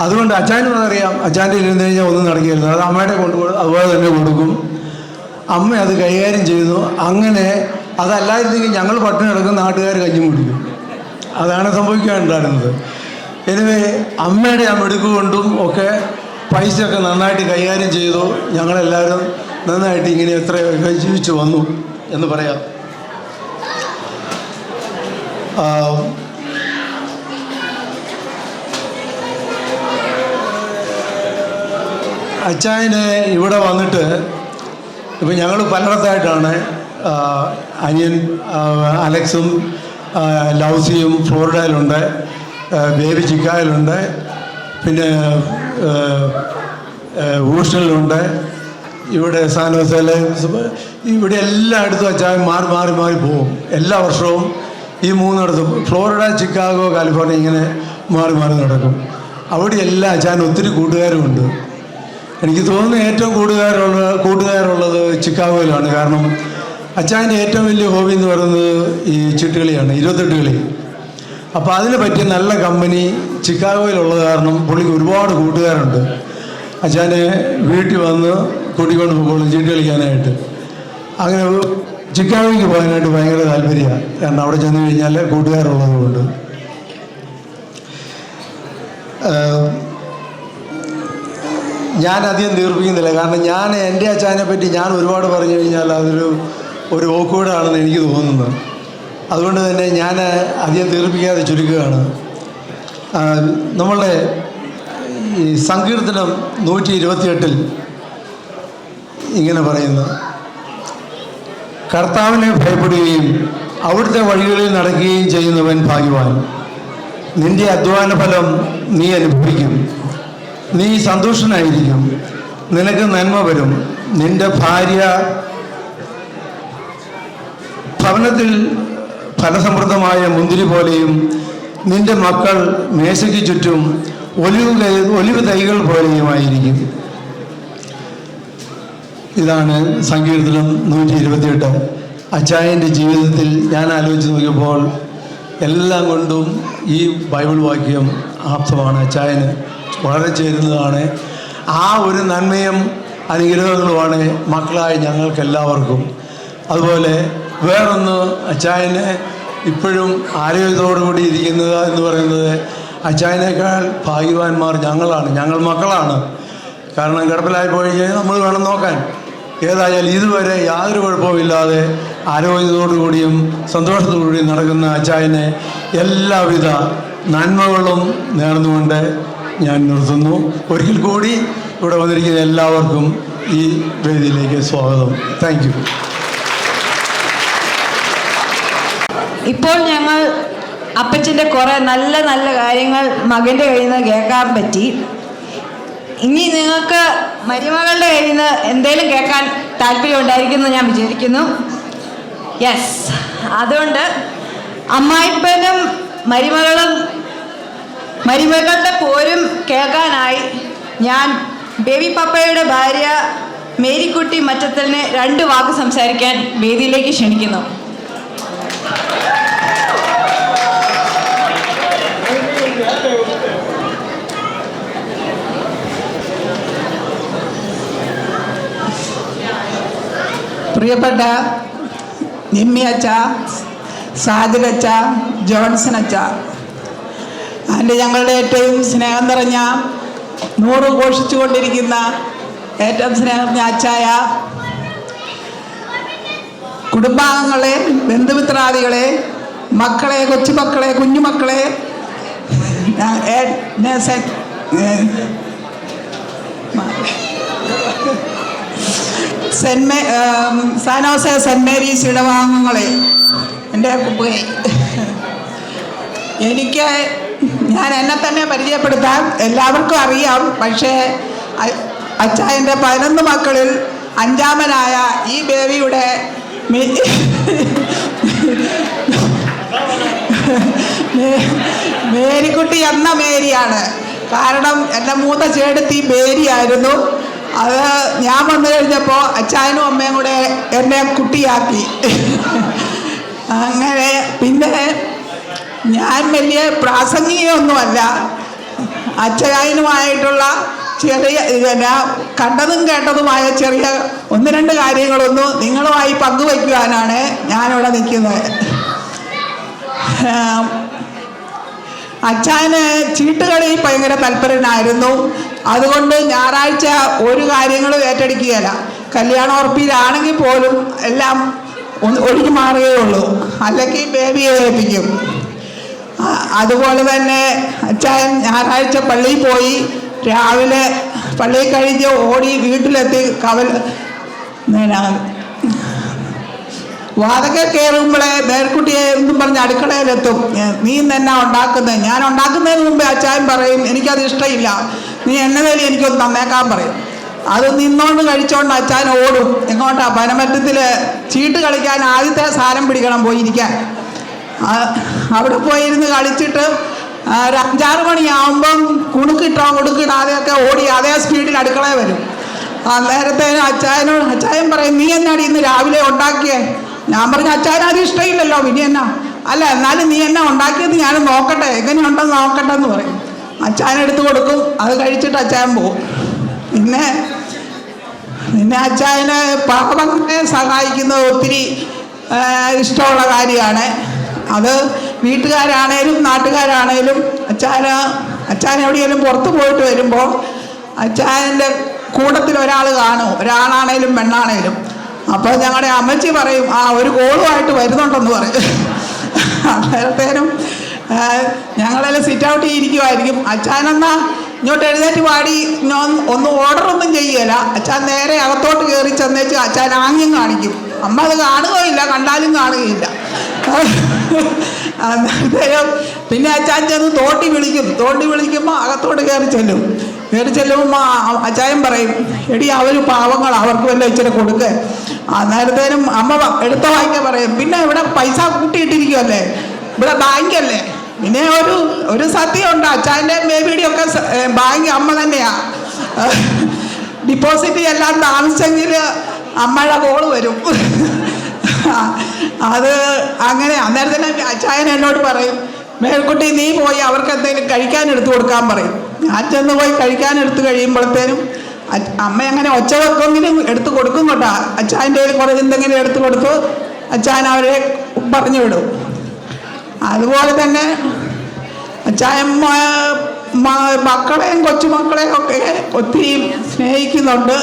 അതുകൊണ്ട് അച്ചായനും അതറിയാം. അച്ചാൻ്റെ ഇരുന്ന് കഴിഞ്ഞാൽ ഒന്നും നടക്കുകയായിരുന്നു. അത് അമ്മയുടെ അതുപോലെ തന്നെ കൊടുക്കും. അമ്മ അത് കൈകാര്യം ചെയ്യുന്നു. അങ്ങനെ അതല്ലായിരുന്നെങ്കിൽ ഞങ്ങൾ പട്ടിണി കിടക്കുന്ന നാട്ടുകാർ കഞ്ഞി കുടിക്കും. അതാണ് സംഭവിക്കാനുണ്ടായിരുന്നത്. എനിവേ അമ്മയുടെ ആ മിടുക്കുകൊണ്ടും ഒക്കെ പൈസയൊക്കെ നന്നായിട്ട് കൈകാര്യം ചെയ്തു. ഞങ്ങളെല്ലാവരും നന്നായിട്ട് ഇങ്ങനെ എത്രയൊക്കെ ജീവിച്ചു വന്നു എന്ന് പറയാം. അച്ചായന് ഇവിടെ വന്നിട്ട് ഇപ്പം ഞങ്ങൾ പലയിടത്തായിട്ടാണ്. അനിയൻ അലക്സും ലൗസിയും ഫ്ലോറിഡയിലുണ്ട്, ബേബി ചിക്കായിലുണ്ട്, പിന്നെ ഹൂസ്റ്റണിലുണ്ട്, ഇവിടെ സാനോസയിൽ, ഇവിടെ എല്ലായിടത്തും അച്ചായൻ മാറി മാറി മാറി പോകും. എല്ലാ വർഷവും ഈ മൂന്നിടത്തും ഫ്ലോറിഡ, ചിക്കാഗോ, കാലിഫോർണിയ ഇങ്ങനെ മാറി മാറി നടക്കും. അവിടെ എല്ലാ അച്ചായൻ ഒത്തിരി കൂട്ടുകാരുമുണ്ട്. എനിക്ക് തോന്നുന്നു ഏറ്റവും കൂട്ടുകാരുള്ളത് ചിക്കാഗോയിലാണ്. കാരണം അച്ചായൻ്റെ ഏറ്റവും വലിയ ഹോബി എന്ന് പറയുന്നത് ഈ ചീട്ടുകളിയാണ്, 28 കളി. അപ്പോൾ അതിന് പറ്റിയ നല്ല കമ്പനി ചിക്കാഗോയിലുള്ളത് കാരണം പുള്ളിക്ക് ഒരുപാട് കൂട്ടുകാരുണ്ട്. അച്ചായനെ വീട്ടിൽ വന്ന് കൂട്ടിക്കൊണ്ട് പോകുള്ളൂ ചീട്ട് കളിക്കാനായിട്ട്. അങ്ങനെ ചിക്കാഗോയ്ക്ക് പോകാനായിട്ട് ഭയങ്കര താല്പര്യമാണ്. കാരണം അവിടെ ചെന്ന് കഴിഞ്ഞാൽ കൂട്ടുകാരുള്ളത് കൊണ്ട്. ഞാൻ അധികം ദീർഘിക്കുന്നില്ല. കാരണം ഞാൻ എൻ്റെ അച്ചായനെ പറ്റി ഞാൻ ഒരുപാട് പറഞ്ഞു കഴിഞ്ഞാൽ ഒരു ഓക്വേർഡാണെന്ന് എനിക്ക് തോന്നുന്നത്. അതുകൊണ്ട് തന്നെ ഞാൻ അധികം ദീർഘിക്കാതെ ചുരുക്കുകയാണ്. നമ്മളുടെ ഈ സങ്കീർത്തനം 128 ഇങ്ങനെ പറയുന്നു: കർത്താവിനെ ഭയപ്പെടുകയും അവിടുത്തെ വഴികളിൽ നടക്കുകയും ചെയ്യുന്നവൻ ഭാഗ്യവാൻ. നിന്റെ അധ്വാന ഫലം നീ അനുഭവിക്കും. നീ സന്തോഷനായിരിക്കും, നിനക്ക് നന്മ വരും. നിന്റെ ഭാര്യ ഭവനത്തിൽ ഫലസമൃദ്ധമായ മുന്തിരി പോലെയും നിന്റെ മക്കൾ മേശയ്ക്ക് ചുറ്റും ഒലിവ് തൈകൾ പോലെയുമായിരിക്കും. ഇതാണ് സങ്കീർത്തനം 128. അച്ചായൻ്റെ ജീവിതത്തിൽ ഞാൻ ആലോചിച്ച് നോക്കിയപ്പോൾ എല്ലാം കൊണ്ടും ഈ ബൈബിൾ വാക്യം ആപ്തമാണ്. അച്ചായന് വളരെ ചേരുന്നതാണ്. ആ ഒരു നന്മയും അനുഗ്രഹങ്ങളുമാണ് മക്കളായ ഞങ്ങൾക്കെല്ലാവർക്കും. അതുപോലെ വേറൊന്ന്, അച്ചായന് ഇപ്പോഴും ആരോഗ്യത്തോടുകൂടി ഇരിക്കുന്നത് എന്ന് പറയുന്നത് അച്ചായനേക്കാൾ ഭാഗ്യവാന്മാർ ഞങ്ങളാണ്, ഞങ്ങൾ മക്കളാണ്. കാരണം കിടപ്പിലായി പോയി കഴിഞ്ഞാൽ നമ്മൾ വേണം നോക്കാൻ. ഏതായാലും ഇതുവരെ യാതൊരു കുഴപ്പമില്ലാതെ ആരോഗ്യത്തോടുകൂടിയും സന്തോഷത്തോടുകൂടിയും നടക്കുന്ന അച്ചായനെ എല്ലാവിധ നന്മകളും നേർന്നുകൊണ്ട് ഞാൻ നിർത്തുന്നു. ഒരിക്കൽ കൂടി ഇവിടെ വന്നിരിക്കുന്ന എല്ലാവർക്കും ഈ വേദിയിലേക്ക് സ്വാഗതം. Thank you. ഇപ്പോൾ ഞങ്ങൾ അപ്പച്ചൻ്റെ കുറേ നല്ല നല്ല കാര്യങ്ങൾ മകൻ്റെ കയ്യിൽ നിന്ന് കേൾക്കാൻ പറ്റി. ഇനി നിങ്ങൾക്ക് മരുമകളുടെ കയ്യിൽ നിന്ന് എന്തെങ്കിലും കേൾക്കാൻ താല്പര്യം ഉണ്ടായിരിക്കുമെന്ന് ഞാൻ വിചാരിക്കുന്നു. യെസ്, അതുകൊണ്ട് അമ്മായിപ്പനും മരുമകളുടെ പോരും കേൾക്കാനായി ഞാൻ ബേബി പപ്പയുടെ ഭാര്യ മേരിക്കുട്ടി മറ്റത്തലിനെ 2 വാക്ക് സംസാരിക്കാൻ വേദിയിലേക്ക് ക്ഷണിക്കുന്നു. പ്രിയപ്പെട്ട നിമ്മി അച്ച, സാദിഖ് അച്ച, ജോൺസൺ അച്ച, അതിൻ്റെ ഞങ്ങളുടെ ഏറ്റവും സ്നേഹം നിറഞ്ഞ 100 ഘോഷിച്ചുകൊണ്ടിരിക്കുന്ന ഏറ്റവും സ്നേഹം നിറഞ്ഞ അച്ചായ, കുടുംബാംഗങ്ങളെ, ബന്ധുമിത്രാദികളെ, മക്കളെ, കൊച്ചുമക്കളെ, കുഞ്ഞുമക്കളെ, സാനോസെ സെൻറ് മേരീസ് ഇടവാംഗങ്ങളെ, എൻ്റെ ഞാൻ എന്നെ തന്നെ പരിചയപ്പെടുത്താൻ എല്ലാവർക്കും അറിയാം. പക്ഷേ അച്ചായൻ്റെ 11 മക്കളിൽ 5ാമനായ ഈ ബേബിയുടെ മേരിക്കുട്ടി എന്ന മേരിയാണ്. കാരണം എൻ്റെ മൂത്ത ചേട്ടത്തി മേരിയായിരുന്നു. അത് ഞാൻ വന്നു കഴിഞ്ഞപ്പോൾ അച്ചായനും അമ്മയും കൂടെ എന്നെ കുട്ടിയാക്കി. അങ്ങനെ പിന്നെ ഞാൻ വലിയ പ്രാസംഗികയൊന്നുമല്ല. അച്ചായനുമായിട്ടുള്ള ചെറിയ കണ്ടതും കേട്ടതുമായ ചെറിയ 2 കാര്യങ്ങളൊന്നും നിങ്ങളുമായി പങ്കുവയ്ക്കുവാനാണ് ഞാനിവിടെ നിൽക്കുന്നത്. അച്ചായന് ചീട്ടുകളി ഭയങ്കര തൽപരനായിരുന്നു. അതുകൊണ്ട് ഞായറാഴ്ച ഒരു കാര്യങ്ങളും ഏറ്റെടുക്കുകയില്ല. കല്യാണ ഉറപ്പിലാണെങ്കിൽ പോലും എല്ലാം ഒഴിഞ്ഞു മാറുകയുള്ളൂ, അല്ലെങ്കിൽ ബേബിയെ ഏൽപ്പിക്കും. അതുപോലെ തന്നെ അച്ചായൻ ഞായറാഴ്ച പള്ളിയിൽ പോയി രാവിലെ പള്ളി കഴിഞ്ഞ് ഓടി വീട്ടിലെത്തി വാതക കയറുമ്പോഴേ മേൽക്കുട്ടിയെ എന്നും പറഞ്ഞ് അടുക്കളയിലെത്തും. നീ തന്നെ ഉണ്ടാക്കുന്നത്. ഞാൻ ഉണ്ടാക്കുന്നതിന് മുമ്പേ അച്ചായൻ പറയും എനിക്കത് ഇഷ്ടമില്ല, നീ എണ്ണതേലി എനിക്കൊന്ന് തന്നേക്കാൻ പറയും. അത് നിന്നോണ്ട് കഴിച്ചോണ്ട് അച്ചായൻ ഓടും. എങ്ങോട്ടാ? പനമറ്റത്തിൽ ചീട്ട് കളിക്കാൻ ആദ്യത്തെ സാരം പിടിക്കണം പോയിരിക്കാൻ. അവിടെ പോയിരുന്ന് കളിച്ചിട്ട് ഒരു 5-6 മണിയാകുമ്പം കുടുക്കിടാതെയൊക്കെ ഓടി അതേ സ്പീഡിൽ അടുക്കളയിൽ വരും. നേരത്തേനും അച്ചായൻ പറയും നീ എന്നാടി ഇന്ന് രാവിലെ ഉണ്ടാക്കിയേ? ഞാൻ പറഞ്ഞു അച്ചായൻ അത് ഇഷ്ടമില്ലല്ലോ, പിന്നെ എന്നാ? അല്ല എന്നാലും നീ എന്നാ ഉണ്ടാക്കിയത് ഞാൻ നോക്കട്ടെ, എങ്ങനെയുണ്ടെന്ന് നോക്കട്ടെ എന്ന് പറയും. അച്ചായൻ എടുത്ത് കൊടുക്കും, അത് കഴിച്ചിട്ട് അച്ചായൻ പോകും. പിന്നെ അച്ചായന് പാവങ്ങളെ സഹായിക്കുന്നത് ഒത്തിരി ഇഷ്ടമുള്ള കാര്യമാണ്. അത് വീട്ടുകാരാണേലും നാട്ടുകാരാണേലും അച്ചായൻ എവിടെയെങ്കിലും പുറത്ത് പോയിട്ട് വരുമ്പോൾ അച്ചായൻ്റെ കൂട്ടത്തിൽ ഒരാൾ കാണും, ഒരാണാണേലും പെണ്ണാണേലും. അപ്പോൾ ഞങ്ങളുടെ അമ്മച്ചി പറയും ഒരു കോളുമായിട്ട് വരുന്നുണ്ടെന്ന് പറയും. അന്നേരത്തേനും ഞങ്ങളെല്ലാം സിറ്റ് ഔട്ട് ചെയ്തിരിക്കുമായിരിക്കും. അച്ചായനെന്നാ ഇങ്ങോട്ട് എഴുന്നേറ്റ് പാടി ഒന്നും ഓർഡറൊന്നും ചെയ്യുകയില്ല. അച്ചാൻ നേരെ അകത്തോട്ട് കയറി ചെന്നേച്ച് അച്ചാൻ ആംഗ്യം കാണിക്കും. അമ്മ അത് കാണുകയില്ല, കണ്ടാലും കാണുകയില്ല. പിന്നെ അച്ചാൻ ചെന്ന് തോണ്ടി വിളിക്കുമ്പോൾ അകത്തോട്ട് കയറി ചെല്ലുമ്പോൾ അച്ചായൻ പറയും എടി അവർ പാവങ്ങൾ, അവർക്ക് വല്ല ഇച്ചിരി കൊടുക്കുക. നേരത്തേനും അമ്മ എടുത്ത വായിക്കാൻ പറയും പിന്നെ ഇവിടെ പൈസ കൂട്ടിയിട്ടിരിക്കുമല്ലേ, ഇവിടെ ബാങ്കല്ലേ. പിന്നെ ഒരു സത്യമുണ്ട്, അച്ചായൻ്റെ ബേബിയുടെ ഒക്കെ ബാങ്ക് അമ്മ തന്നെയാ. ഡിപ്പോസിറ്റ് എല്ലാം താമസിച്ചെങ്കിൽ അമ്മയുടെ കോള് വരും. അത് അങ്ങനെ. അന്നേരത്തിന് അച്ചായൻ എന്നോട് പറയും മേൽക്കുട്ടി നീ പോയി അവർക്ക് എന്തെങ്കിലും കഴിക്കാൻ എടുത്തു കൊടുക്കാൻ പറയും. ഞാൻ ചെന്ന് പോയി കഴിക്കാൻ എടുത്ത് കഴിയുമ്പോഴത്തേനും അമ്മ അങ്ങനെ ഒച്ച വെക്കെങ്കിലും എടുത്ത് കൊടുക്കും കേട്ടോ. അച്ചായൻ്റെ കയ്യിൽ കുറേ എന്തെങ്കിലും എടുത്ത് കൊടുത്ത് അച്ചായൻ അവരെ പറഞ്ഞു വിടും. അതുപോലെ തന്നെ അച്ചായൻ മക്കളെയും കൊച്ചുമക്കളെയും ഒക്കെ ഒത്തിരി സ്നേഹിക്കുന്നുണ്ട്.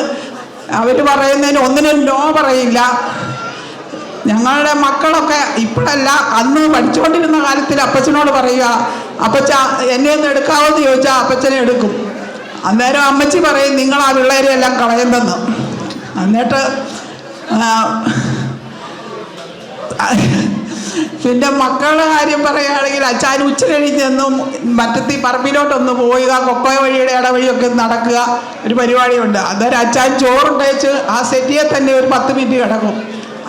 അവർ പറയുന്നതിന് ഒന്നിനും നോ പറയില്ല. ഞങ്ങളുടെ മക്കളൊക്കെ ഇപ്പോഴല്ല, അന്ന് പഠിച്ചുകൊണ്ടിരുന്ന കാലത്തിൽ അപ്പച്ചനോട് പറയുക അപ്പച്ച എന്നെ ഒന്ന് എടുക്കാമെന്ന് ചോദിച്ചാൽ അപ്പച്ചനെ എടുക്കും. അന്നേരം അമ്മച്ചി പറയും നിങ്ങൾ ആ പിള്ളേരെ എല്ലാം കളയുന്നെന്ന്. എന്നിട്ട് പിന്നെ മക്കളുടെ കാര്യം പറയുകയാണെങ്കിൽ അച്ചാൻ ഉച്ച കഴിഞ്ഞെന്നും മറ്റത്തി പറമ്പിലോട്ടൊന്ന് പോവുക, കൊക്കോയ വഴിയുടെ ഇടവഴിയൊക്കെ നടക്കുക, ഒരു പരിപാടിയുണ്ട്. അന്നേരം അച്ചാൻ ചോറുണ്ടേച്ച് ആ സെറ്റിയെ തന്നെ ഒരു 10 മിനിറ്റ് കിടക്കും.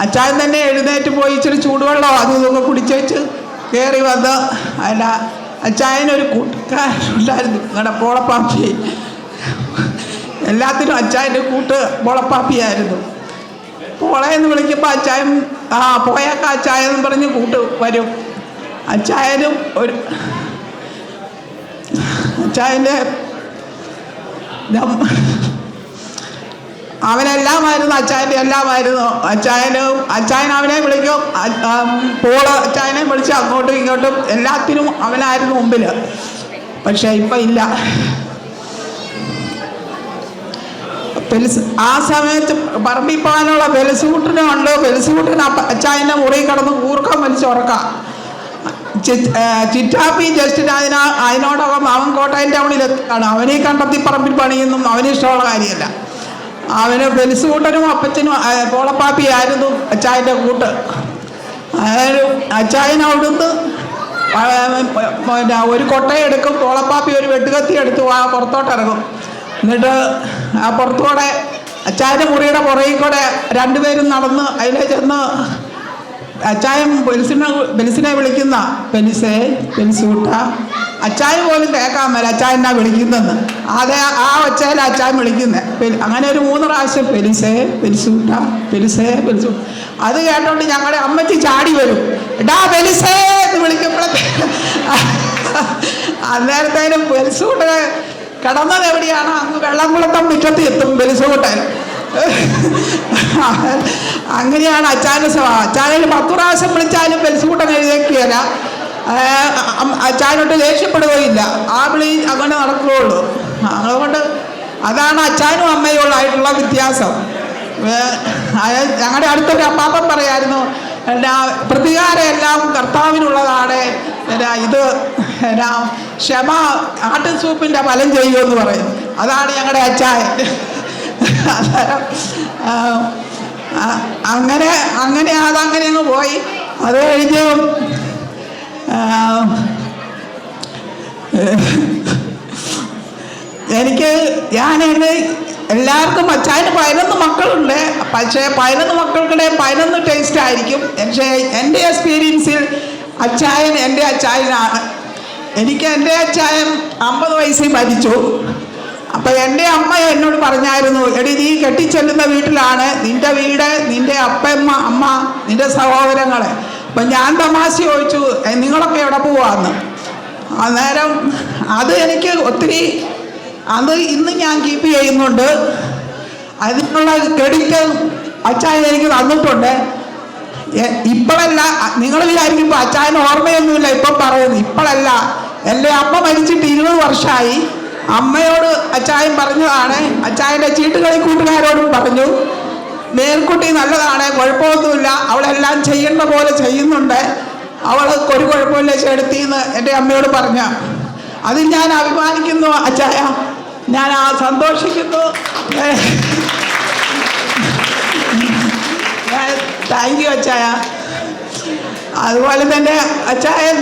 അച്ചാൻ തന്നെ എഴുന്നേറ്റ് പോയി ഇച്ചിരി ചൂടുവെള്ളം അതും ഇതൊക്കെ കുടിച്ചേച്ച് കയറി വന്ന് അച്ചായനൊരു കൂട്ടുകാരുണ്ടായിരുന്നു, നിങ്ങളുടെ പോളപ്പാപ്പി. എല്ലാത്തിനും അച്ചായൻ്റെ കൂട്ട് പോളപ്പാപ്പിയായിരുന്നു. പോളയെന്ന് വിളിക്കുമ്പോൾ അച്ചായൻ പോയേക്ക അച്ചായെന്ന് പറഞ്ഞ് കൂട്ട് വരും. അച്ചായനും അച്ചായൻ്റെ അവനെല്ലാമായിരുന്നു, അച്ചായൻ്റെ എല്ലാമായിരുന്നു. അച്ചായൻ അവനെ വിളിക്കും, പോള് അച്ചായനെ വിളിച്ച് അങ്ങോട്ടും ഇങ്ങോട്ടും എല്ലാത്തിനും അവനായിരുന്നു മുമ്പിൽ. പക്ഷേ ഇപ്പം ഇല്ല. ആ സമയത്ത് പറമ്പിൽ പോകാനുള്ള ബെൽസൂട്ടിനുണ്ട്. ബെൽസൂട്ടിന് അച്ചായൻ്റെ മുറിയിൽ കിടന്ന് കൂർക്കം വലിച്ചുറക്കാം. ചിറ്റാപ്പി ജസ്റ്റ് അതിനോടകം അവൻ കോട്ടയം ടൗണിലെത്താണ്. അവനീ കണ്ടെത്തി പറമ്പിൽ പണിയൊന്നും അവന് ഇഷ്ടമുള്ള കാര്യമല്ല. അവന് ബെൽസൂട്ടനും അപ്പച്ചനും പോളപ്പാപ്പിയായിരുന്നു അച്ചായൻ്റെ കൂട്ട്. അച്ചായൻ അവിടുന്ന് ഒരു കൊട്ടയെടുക്കും, പോളപ്പാപ്പി ഒരു വെട്ടുകത്തി എടുത്ത് പുറത്തോട്ടിറങ്ങും. എന്നിട്ട് ആ പുറത്തുകൂടെ അച്ചായൻ്റെ മുറിയുടെ പുറകിൽ കൂടെ 2 പേരും നടന്ന് അതിലെ ചെന്ന് അച്ചായൻ ബെൽസിനെ വിളിക്കുന്ന ബെൽസൂട്ട. അച്ചായൻ പോലും കേൾക്കാൻ മേല അച്ചായനാ വിളിക്കുന്നെന്ന്. ആ ഒച്ചയിൽ അച്ചായൻ വിളിക്കുന്നത്. അങ്ങനെ ഒരു 3 പ്രാവശ്യം ബെൽസൂട്ട. അത് കേട്ടോണ്ട് ഞങ്ങളുടെ അമ്മച്ചി ചാടി വരും, എടാ ബെലിസേ എന്ന് വിളിക്കുമ്പോഴത്തേ. അന്നേരത്തേനും ബെൽസൂട്ട് കിടന്നത് എവിടെയാണ്? അങ്ങ് വെള്ളംകുളത്തം മുറ്റത്ത് എത്തും ബെൽസൂട്ടൻ. അങ്ങനെയാണ് അച്ചായൻ്റെ സ്വഭാവം. അച്ചായന് 10 പ്രാവശ്യം വിളിച്ചാലും പെൽസുകൂട്ടം എഴുതേക്കുകയില്ല, അച്ചായനോട്ട് ദേഷ്യപ്പെടുകയില്ല. ആ വിളി അങ്ങനെ നടക്കുകയുള്ളൂ. അതുകൊണ്ട് അതാണ് അച്ചായനും അമ്മയോടായിട്ടുള്ള വ്യത്യാസം. ഞങ്ങളുടെ അടുത്തൊരു അപ്പാപ്പൻ പറയായിരുന്നു, പ്രതികാരം എല്ലാം കർത്താവിനുള്ളതാണ്, ഇത് ക്ഷമ ആട്ടിൻ സൂപ്പിൻ്റെ ഫലം ചെയ്യുമെന്ന് പറയും. അതാണ് ഞങ്ങളുടെ അച്ചായൻ. അങ്ങനെ അതങ്ങനെ അങ്ങ് പോയി. അത് കഴിഞ്ഞ് ഞാനെന്നെ എല്ലാവർക്കും അച്ചായന് 11 മക്കളുണ്ട്. പക്ഷേ 11 മക്കൾക്കിടെ 11 ടേസ്റ്റ് ആയിരിക്കും. പക്ഷേ എൻ്റെ എക്സ്പീരിയൻസിൽ അച്ചായൻ എൻ്റെ അച്ചായനാണ്. എൻ്റെ അച്ചായൻ 50 വയസ്സിൽ മരിച്ചു. അപ്പം എൻ്റെ അമ്മ എന്നോട് പറഞ്ഞായിരുന്നു, എടി നീ കെട്ടിച്ചെല്ലുന്ന വീട്ടിലാണ് നിൻ്റെ വീട്, നിൻ്റെ അമ്മ, നിൻ്റെ സഹോദരങ്ങളെ. അപ്പം ഞാൻ തമാശ ചോദിച്ചു, നിങ്ങളൊക്കെ എവിടെ പോവാന്ന്. അന്നേരം അത് എനിക്ക് ഒത്തിരി അത് ഇന്ന് ഞാൻ കീപ്പ് ചെയ്യുന്നുണ്ട്. അതിനുള്ള ക്രെഡിറ്റ് അച്ചായൻ എനിക്ക് തന്നിട്ടുണ്ട്. ഇപ്പോഴല്ല, നിങ്ങൾ വിചാരിക്കുമ്പോൾ അച്ചായന് ഓർമ്മയൊന്നുമില്ല ഇപ്പം പറയുന്നു. ഇപ്പോഴല്ല, എൻ്റെ അമ്മ മരിച്ചിട്ട് 20 വർഷമായി. അമ്മയോട് അച്ചായൻ പറഞ്ഞതാണ്, അച്ചായൻ്റെ ചീട്ടുകളി കൂട്ടുകാരോടും പറഞ്ഞു, മേൽക്കുട്ടി നല്ലതാണ്, കുഴപ്പമൊന്നുമില്ല, അവളെല്ലാം ചെയ്യേണ്ട പോലെ ചെയ്യുന്നുണ്ട്, അവൾക്ക് ഒരു കുഴപ്പമില്ല ചേട്ടത്തിന്ന് എൻ്റെ അമ്മയോട് പറഞ്ഞ. അതിൽ ഞാൻ അഭിമാനിക്കുന്നു അച്ചായ, ഞാൻ സന്തോഷിക്കുന്നു. താങ്ക് യു അച്ചായ. അതുപോലെ തന്നെ അച്ചായൻ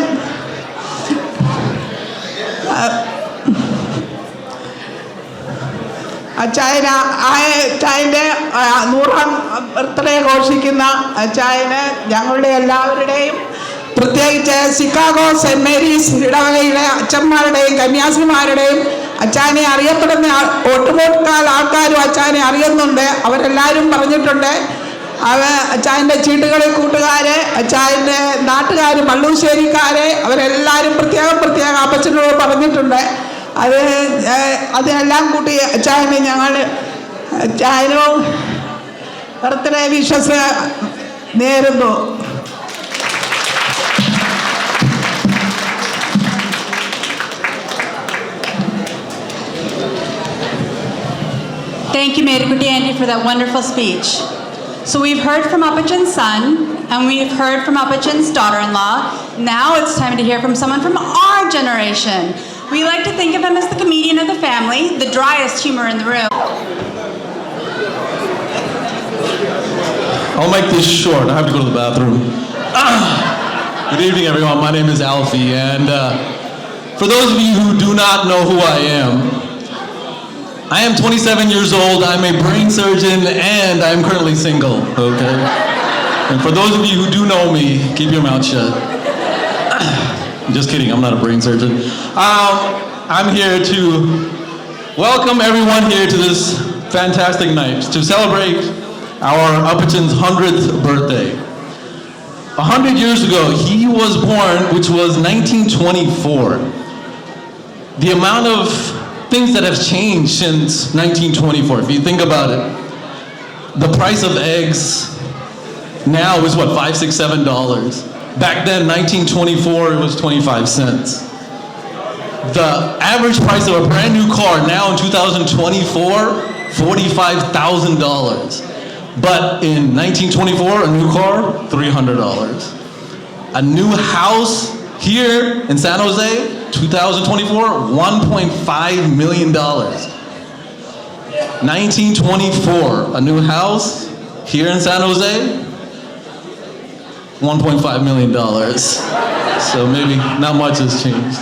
അച്ചായൻ്റെ 100ാം ബർത്ത്ഡേ ഘോഷിക്കുന്ന അച്ചായന് ഞങ്ങളുടെ എല്ലാവരുടെയും, പ്രത്യേകിച്ച് ചിക്കാഗോ സെൻറ് മേരീസ് ഇടവകയിലെ അച്ഛന്മാരുടെയും കന്യാസിമാരുടെയും അച്ചായനെ അറിയപ്പെടുന്ന ഒട്ടുമുക്കാൽ ആൾക്കാരും അച്ചായനെ അറിയുന്നുണ്ട്. അവരെല്ലാവരും പറഞ്ഞിട്ടുണ്ട്. അച്ചായൻ്റെ ചീട്ടുകളി കൂട്ടുകാരെ, അച്ചായൻ്റെ നാട്ടുകാർ, മള്ളൂശ്ശേരിക്കാരെ, അവരെല്ലാവരും പ്രത്യേകം അപ്പച്ചനോട് പറഞ്ഞിട്ടുണ്ട്. അതെല്ലാം കൂട്ടി അച്ചായന് അച്ചായനും ബർത്ത്ഡേ വിഷസ് നേരുന്നു. Thank you, Merikuti Auntie, for that wonderful speech. So we've heard from Appachan's son, and we've heard from Appachan's daughter-in-law. Now it's time to hear from someone from our generation. We like to think of him as the comedian of the family, the driest humor in the room. I'll make this short. I have to go to the bathroom. Good evening, everyone. My name is Alfie, and for those of you who do not know who I am 27 years old, I'm a brain surgeon, and I'm currently single, okay? And for those of you who do know me, keep your mouth shut. Just kidding, I'm not a brain surgeon. I'm here to welcome everyone here to this fantastic night to celebrate our Appachan's 100th birthday. 100 years ago, he was born, which was 1924. The amount of things that have changed since 1924, if you think about it. The price of eggs now is what, $5, $6, $7. Back then, 1924, it was 25 cents. The average price of a brand new car now in 2024, $45,000. But in 1924, a new car, $300. A new house here in San Jose, 2024, $1.5 million. 1924, a new house here in San Jose, $1.5 million. So maybe not much has changed.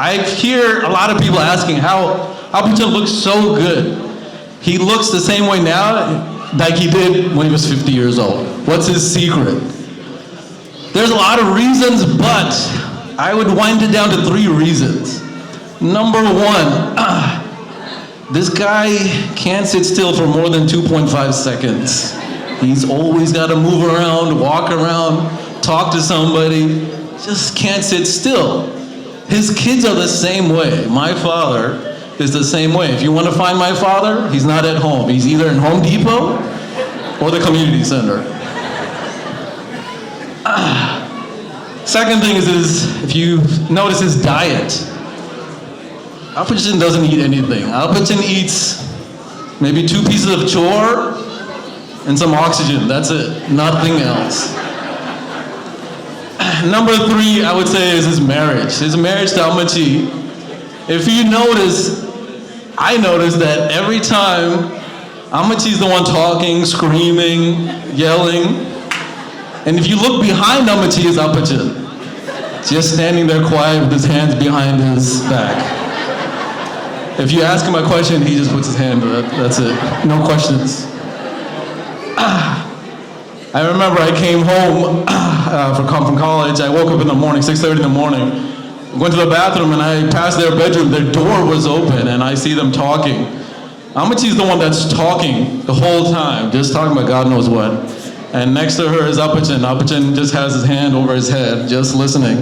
I hear a lot of people asking how Appachan looks so good. He looks the same way now like he did when he was 50 years old. What's his secret? There's a lot of reasons, but I would wind it down to 3 reasons. Number 1, this guy can't sit still for more than 2.5 seconds. He's always got to move around, walk around, talk to somebody, just can't sit still. His kids are the same way. My father is the same way. If you want to find my father, he's not at home. He's either in Home Depot or the community center. Second thing is if you notice his diet, Alpachin doesn't eat anything. Alpachin eats maybe 2 pieces of chore and some oxygen. That's it. Nothing else. Number 3, I would say, is his marriage. His marriage to Almachi. If you notice, I noticed that every time Almachi's the one talking, screaming, yelling. And if you look behind Almachi is Alpachin, just standing there quiet with his hands behind his back. If you ask him a question, he just puts his hand, that's it. No questions. I remember I came home from college. I woke up in the morning, 6:30 in the morning, went to the bathroom and I passed their bedroom. Their door was open and I see them talking. Almachi's the one that's talking the whole time, just talking about God knows what. And next to her is Alpachin. Alpachin just has his hand over his head, just listening.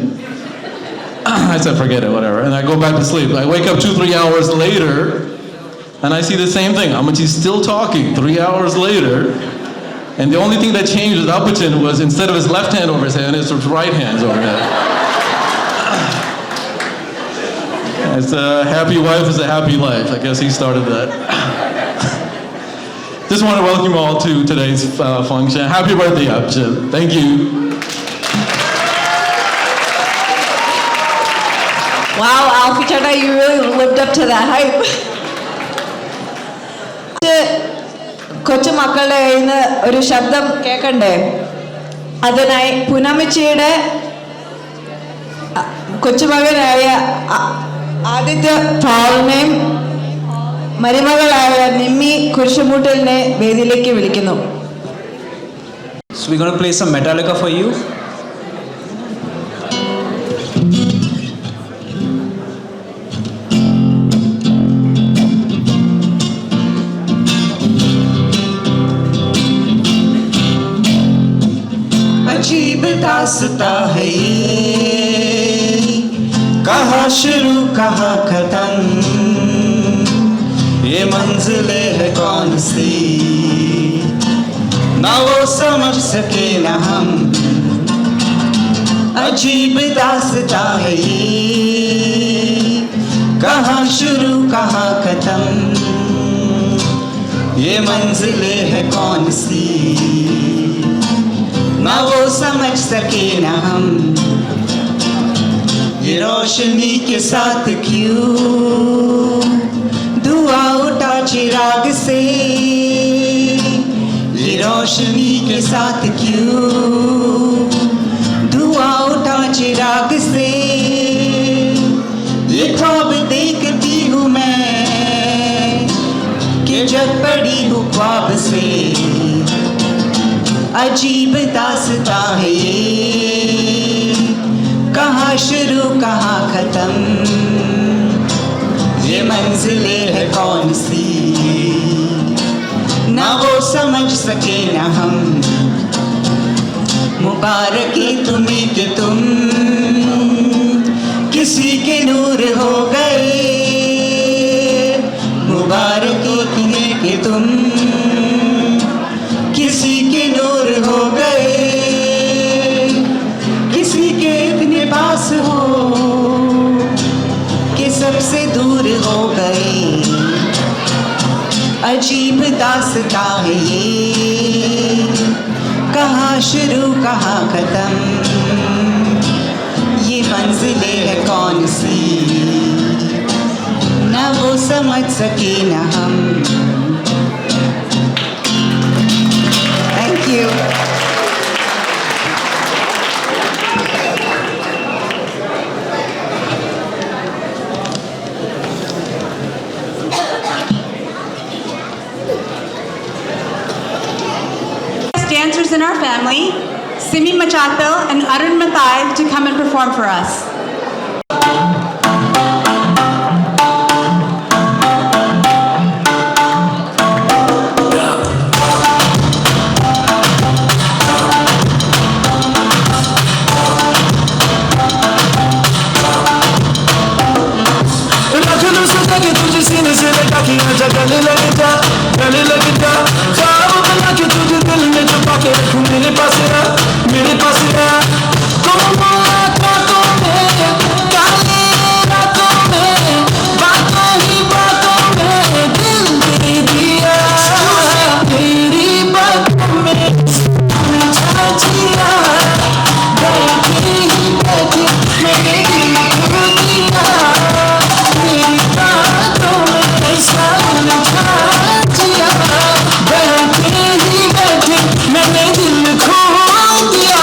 I said, forget it, whatever. And I go back to sleep. I wake up 2-3 hours later, and I see the same thing. Almachi's still talking 3 hours later. And the only thing that changed with Alpachin was instead of his left hand over his head, it's his right hand's over his head. It's a happy wife is a happy life. I guess he started that. Just want to welcome you all to today's function. Happy birthday, Alpachin. Thank you. Wow, Alfie Chata, you really lived up to that hype. കൊച്ചു മക്കളുടെ കയ്യിൽ നിന്ന് ഒരു ശബ്ദം കേൾക്കണ്ടേ? അതിനായി പുനമിച്ചിയുടെ കൊച്ചുമകനായ ആദിത്യ പാളിനെയും മരുമകളായ നിമ്മി കുരിശുമൂട്ടലിനെ വേദിയിലേക്ക് വിളിക്കുന്നു. So we're going to play some Metallica for you. अजीब दास्ता है ये, कहाँ शुरू कहाँ खत्म, ये मंजिलें है कौन सी, ना वो समझ सके ना हम. अजीब दास्ता है ये, कहाँ शुरू कहाँ खत्म, ये मंजिलें है कौन सी, ना वो समझ सके ना हम. ये रोशनी के साथ क्यों धुआं उठा चिराग से, ये रोशनी के साथ क्यों धुआं उठा चिराग से. ये ख्वाब देखती हूँ मैं कि जग पड़ी हूँ ख्वाब से. अजीब दास्तां है ये, कहाँ शुरू कहाँ खत्म, ये मंजिलें है कौन सी, ना वो समझ सके ना हम. मुबारकी तुम्हीं के तुम किसी के नूर हो गए, मुबारकी तुम्हीं के तुम किसी के नूर हो गए, किसी के इतने पास हो कि सबसे दूर हो गए. अजीब दास्तां है ये, कहाँ शुरू कहाँ खत्म, ये मंजिलें है कौन सी, ना वो समझ सके ना हम. Thank you. Dancers in our family, Simi Machato and Arun Mathai, to come and perform for us. Imagine के तुझे सीने से लगा के आजा गले लग जा, गले लग जा। ख्वाब बना के तुझे दिल में छुपा के रखूं, मेरे पास आ, मेरे पास आ। तुम मुलाकातों में, काली रातों में, बातों ही बातों में दिल दे दिया। तेरी बातों में उलझा जिया, बैठे ही बैठे मैंने दिल खो दिया। तेरी बातों में ऐसा उलझा जिया, बैठे ही बैठे मैंने दिल खो दिया।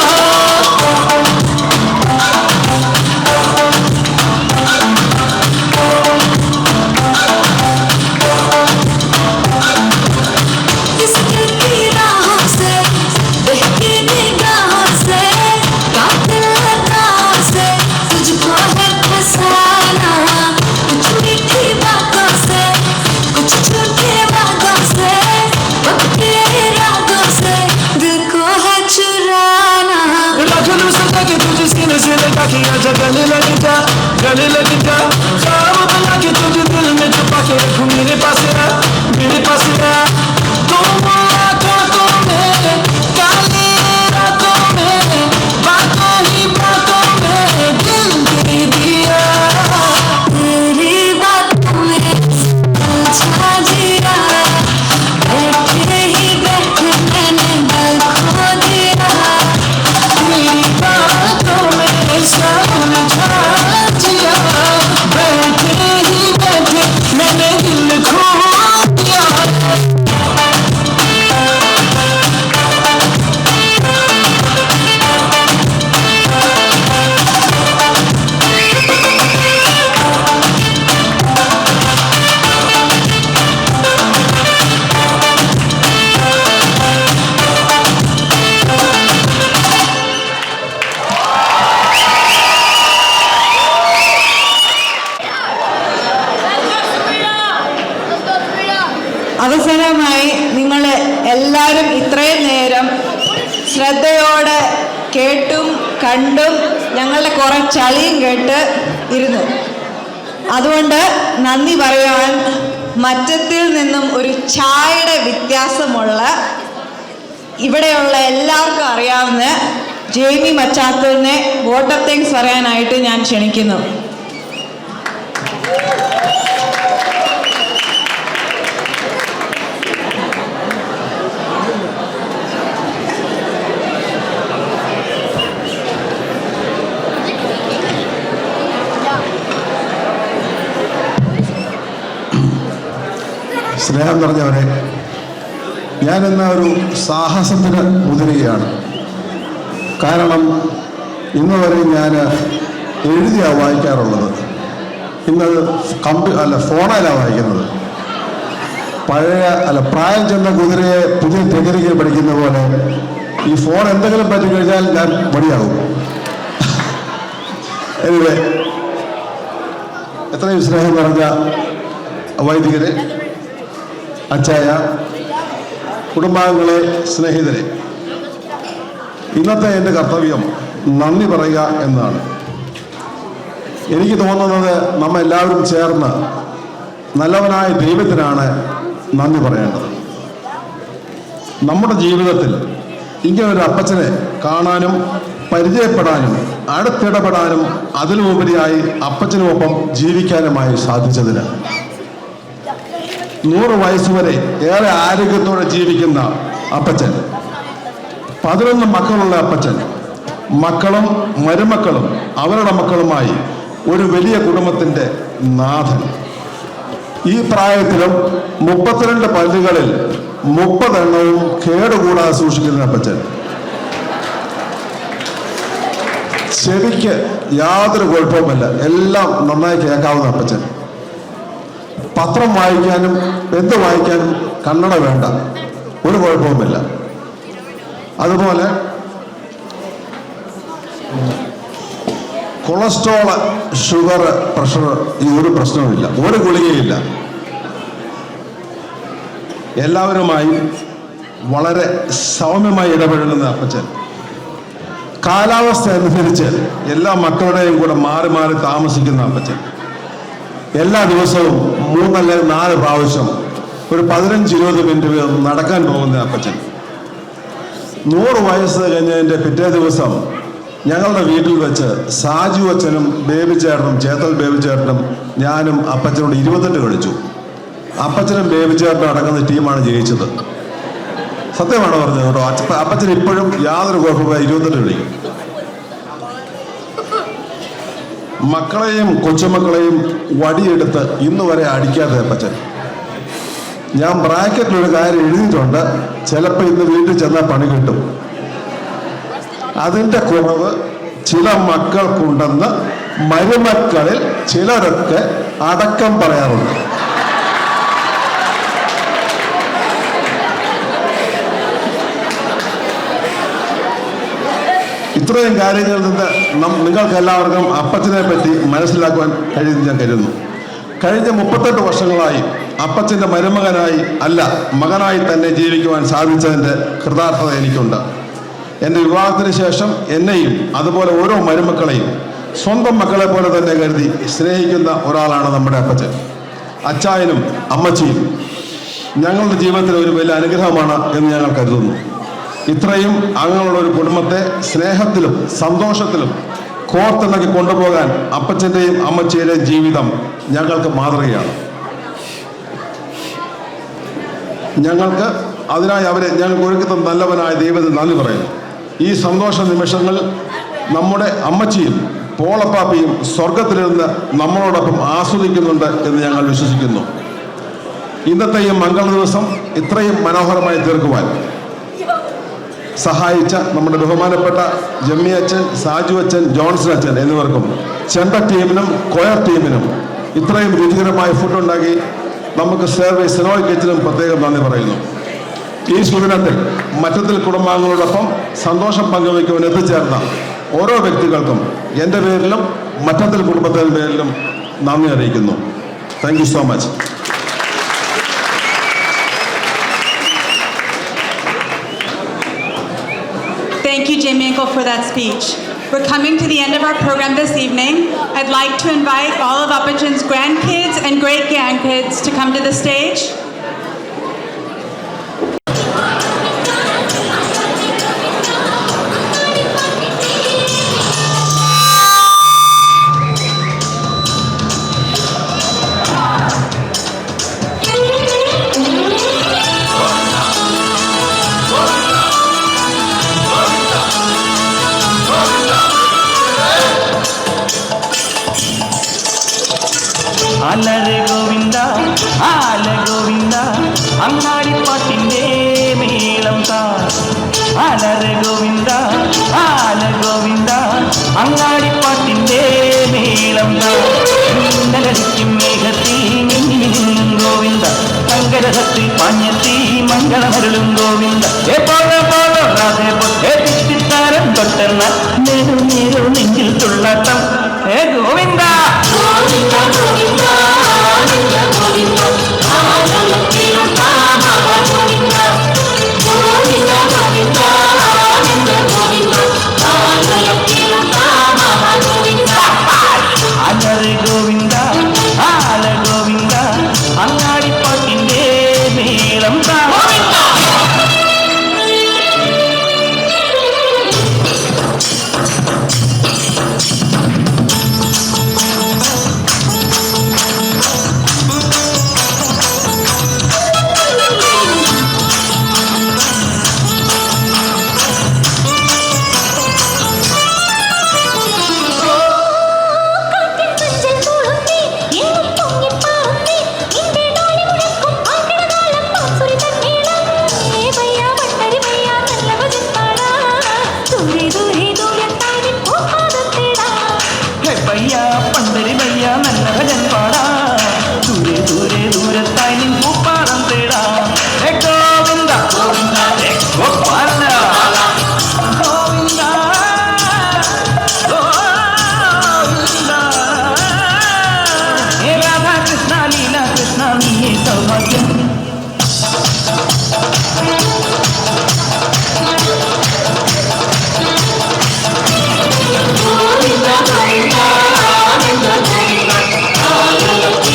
इस दिल की राहों से, बहकी निगाहों से, कातिल अदाओं से तुझको है फसाना। कुछ मीठी बातों से, कुछ झूठे वादों से, वक्त के इरादों से दिल को है चुराना। राखलू सजा के तुझे सीने से लगा के आजा गले लग जा, गले लग जा। ख्वाब बना के तुझे दिल में छुपा के रखूं, मेरे पास आ, मेरे पास आ। तुम मुलाकातों में, काली रातों में, बातों ही बातों में दिल दे दिया। तेरी बातों में उलझा जिया, बैठे ही बैठे मैंने दिल खो दिया। मेरी बातों में ऐसा उलझा जिया, बैठे ही बैठे मैंने दिल खो दिया। അവസാനമായി നിങ്ങൾ എല്ലാവരും ഇത്രയും നേരം ശ്രദ്ധയോടെ കേട്ടും കണ്ടും ഞങ്ങളുടെ കുറെ ചളിയും കേട്ട് ഇരുന്നു. അതുകൊണ്ട് നന്ദി പറയുവാൻ മറ്റത്തിൽ നിന്നും ഒരു ചായയുടെ വ്യത്യാസമുള്ള ഇവിടെയുള്ള എല്ലാവർക്കും അറിയാവുന്ന ജെയ്മി മച്ചാത്തലിനെ വോട്ട് ഓഫ് താങ്ക്സ് പറയാനായിട്ട് ഞാൻ ക്ഷണിക്കുന്നു. സ്നേഹം നിറഞ്ഞവരെ, ഞാനിന്ന ഒരു സാഹസത്തിന് മുതിരുകയാണ്. കാരണം ഇന്ന് വരെ ഞാൻ എഴുതിയാണ് വായിക്കാറുള്ളത്. ഇന്നത് ഫോണിലാണ് വായിക്കുന്നത്. പ്രായം ചെന്ന കുതിരയെ പുതിയ ടെക്നിക്ക് പഠിക്കുന്ന പോലെ ഈ ഫോൺ എന്തെങ്കിലും പറ്റിക്കഴിഞ്ഞാൽ ഞാൻ മടിയാകും. എനിവേ, എത്രയും സ്നേഹം നിറഞ്ഞ വൈദികരെ, അച്ചായ, കുടുംബാംഗങ്ങളെ, സ്നേഹിതരെ, ഇന്നത്തെ എൻ്റെ കർത്തവ്യം നന്ദി പറയുക എന്നാണ്. എനിക്ക് തോന്നുന്നത് നമ്മെല്ലാവരും ചേർന്ന് നല്ലവനായ ദൈവത്തിനാണ് നന്ദി പറയേണ്ടത്. നമ്മുടെ ജീവിതത്തിൽ ഇങ്ങനൊരു അപ്പച്ചനെ കാണാനും പരിചയപ്പെടാനും അടുത്തിടപെടാനും അതിലുപരിയായി അപ്പച്ചനുമൊപ്പം ജീവിക്കാനുമായി സാധിച്ചതിന് 100 വയസ്സുവരെ ഏറെ ആരോഗ്യത്തോടെ ജീവിക്കുന്ന അപ്പച്ചൻ, 11 മക്കളുള്ള അപ്പച്ചൻ, മക്കളും മരുമക്കളും അവരുടെ മക്കളുമായി ഒരു വലിയ കുടുംബത്തിൻ്റെ നാഥൻ, ഈ പ്രായത്തിലും 32 പല്ലുകളിൽ 30 എണ്ണവും കേടുകൂടാതെ സൂക്ഷിക്കുന്ന അപ്പച്ചൻ, ചെവിക്ക് യാതൊരു കുഴപ്പവുമില്ല, എല്ലാം നന്നായി കേൾക്കാവുന്ന അപ്പച്ചൻ, പത്രം വായിക്കാനും എന്ത് വായിക്കാനും കണ്ണട വേണ്ട, ഒരു കുഴപ്പവുമില്ല. അതുപോലെ കൊളസ്ട്രോള്, ഷുഗർ, പ്രഷർ, ഈ ഒരു പ്രശ്നവുമില്ല, ഒരു ഗുളികയില്ല. എല്ലാവരുമായി വളരെ സൗമ്യമായി ഇടപെടുന്ന അപ്പച്ചൻ, കാലാവസ്ഥ അനുസരിച്ച് എല്ലാ മക്കളുടെയും കൂടെ മാറി മാറി താമസിക്കുന്ന അപ്പച്ചൻ, എല്ലാ ദിവസവും 3 അല്ലെങ്കിൽ 4 പ്രാവശ്യം ഒരു 15-20 മിനിറ്റ് വീതം നടക്കാൻ പോകുന്ന അപ്പച്ചൻ. 100 വയസ്സ് കഴിഞ്ഞതിൻ്റെ പിറ്റേ ദിവസം ഞങ്ങളുടെ വീട്ടിൽ വെച്ച് സാജു അച്ഛനും ബേബി ചേട്ടനും ചേത്തൽ ബേബി ചേട്ടനും ഞാനും അപ്പച്ചനോട് 28 കളിച്ചു. അപ്പച്ചനും ബേബി ചേട്ടനും അടങ്ങുന്ന ടീമാണ് ജയിച്ചത്. സത്യമാണ് പറഞ്ഞത് കേട്ടോ. അപ്പച്ചൻ ഇപ്പോഴും യാതൊരു കുഴപ്പമില്ല, 28 കളിക്കും. മക്കളെയും കൊച്ചുമക്കളെയും വടിയെടുത്ത് ഇന്ന് വരെ അടിക്കാതെ അപ്പച്ചൻ. ഞാൻ ബ്രാക്കറ്റിലൊരു കാര്യം എഴുതിയിട്ടുണ്ട്, ചിലപ്പോൾ ഇന്ന് വീട്ടിൽ ചെന്നാൽ പണി കിട്ടും. അതിൻ്റെ കുറവ് ചില മക്കൾക്കുണ്ടെന്ന് മരുമക്കളിൽ ചിലരൊക്കെ അടക്കം പറയാറുണ്ട്. ഇത്രയും കാര്യങ്ങളിൽ നിന്ന് നിങ്ങൾക്ക് എല്ലാവർക്കും അപ്പച്ചനെ പറ്റി മനസ്സിലാക്കുവാൻ കഴിയുമെന്ന് ഞാൻ കരുതുന്നു. കഴിഞ്ഞ 38 വർഷങ്ങളായി അപ്പച്ചൻ്റെ മരുമകനായി അല്ല, മകനായി തന്നെ ജീവിക്കുവാൻ സാധിച്ചതിൻ്റെ കൃതാർത്ഥത എനിക്കുണ്ട്. എൻ്റെ വിവാഹത്തിന് ശേഷം എന്നെയും അതുപോലെ ഓരോ മരുമക്കളെയും സ്വന്തം മക്കളെ പോലെ തന്നെ കരുതി സ്നേഹിക്കുന്ന ഒരാളാണ് നമ്മുടെ അപ്പച്ചൻ. അച്ചായനും അമ്മച്ചിയും ഞങ്ങളുടെ ജീവിതത്തിൽ ഒരു വലിയ അനുഗ്രഹമാണ് എന്ന് ഞങ്ങൾ കരുതുന്നു. ഇത്രയും അംഗങ്ങളുള്ള ഒരു കുടുംബത്തെ സ്നേഹത്തിലും സന്തോഷത്തിലും കോർത്തിണക്കി കൊണ്ടുപോകാൻ അപ്പച്ചൻ്റെയും അമ്മച്ചിയുടെയും ജീവിതം ഞങ്ങൾക്ക് മാതൃകയാണ്. ഞങ്ങൾക്ക് അതിനായി ഞങ്ങൾക്ക് ഒരുക്കി തന്ന നല്ലവനായ ദൈവത്തിന് നന്ദി പറയുന്നു. ഈ സന്തോഷ നിമിഷങ്ങൾ നമ്മുടെ അമ്മച്ചിയും പോളപ്പാപ്പിയും സ്വർഗത്തിലിരുന്ന് നമ്മളോടൊപ്പം ആസ്വദിക്കുന്നുണ്ട് എന്ന് ഞങ്ങൾ വിശ്വസിക്കുന്നു. ഇന്നത്തെ ഈ മംഗള ദിവസം ഇത്രയും മനോഹരമായി തീർക്കുവാൻ സഹായിച്ച നമ്മുടെ ബഹുമാനപ്പെട്ട ജമ്മി അച്ഛൻ, സാജു അച്ഛൻ, ജോൺസൺ അച്ഛൻ എന്നിവർക്കും ചെണ്ട ടീമിനും കൊയർ ടീമിനും ഇത്രയും രുചികരമായ ഫുഡ് ഉണ്ടാക്കി നമുക്ക് സെർവ് സിനോയ് കിച്ചനും പ്രത്യേകം നന്ദി പറയുന്നു. ഈ സുദിനത്തിൽ മറ്റത്തിൽ കുടുംബാംഗങ്ങളോടൊപ്പം സന്തോഷം പങ്കുവയ്ക്കുവാൻ എത്തിച്ചേർന്ന ഓരോ വ്യക്തികൾക്കും എൻ്റെ പേരിലും മറ്റത്തിൽ കുടുംബത്തിൻ്റെ പേരിലും നന്ദി അറിയിക്കുന്നു. Thank you so much. Thank you, Jimmy Uncle, for that speech. We're coming to the end of our program this evening. I'd like to invite all of Appachan's grandkids and great-grandkids to come to the stage. ആലര ഗോവിന്ദ ആല ഗോവിന്ദ അങ്ങാടിപ്പാട്ടിൻ്റെ മേളം താ. ആലര ഗോവിന്ദ ആല ഗോവിന്ദ അങ്ങാടിപ്പാട്ടിൻ്റെ മേളം താ. മിന്നലടിക്കും മേഘത്തിൽ മിന്നിമിന്നും ഗോവിന്ദ, തങ്കരഥത്തിൽ പാഞ്ഞെത്തി മംഗളമരുളും ഗോവിന്ദ. ാരം തൊട്ടെന്ന നേരു നേരു നെഞ്ചിൽ തുള്ളാട്ടം ഹേ ഗോവിന്ദ. ആലര ഗോവിന്ദ ആല ഗോവിന്ദ അങ്ങാടിപ്പാട്ടിൻ്റെ മേളം താ. Govinda, Govinda, Govinda, Govinda, Govinda,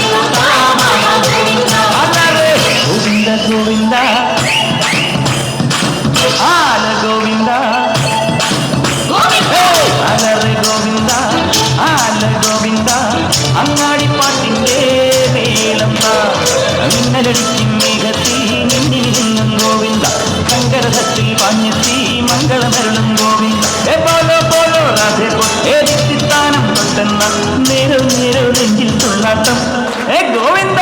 തുള്ളുന്ന നേരം നേരം നെഞ്ചിൽ തുള്ളാട്ടം. Govinda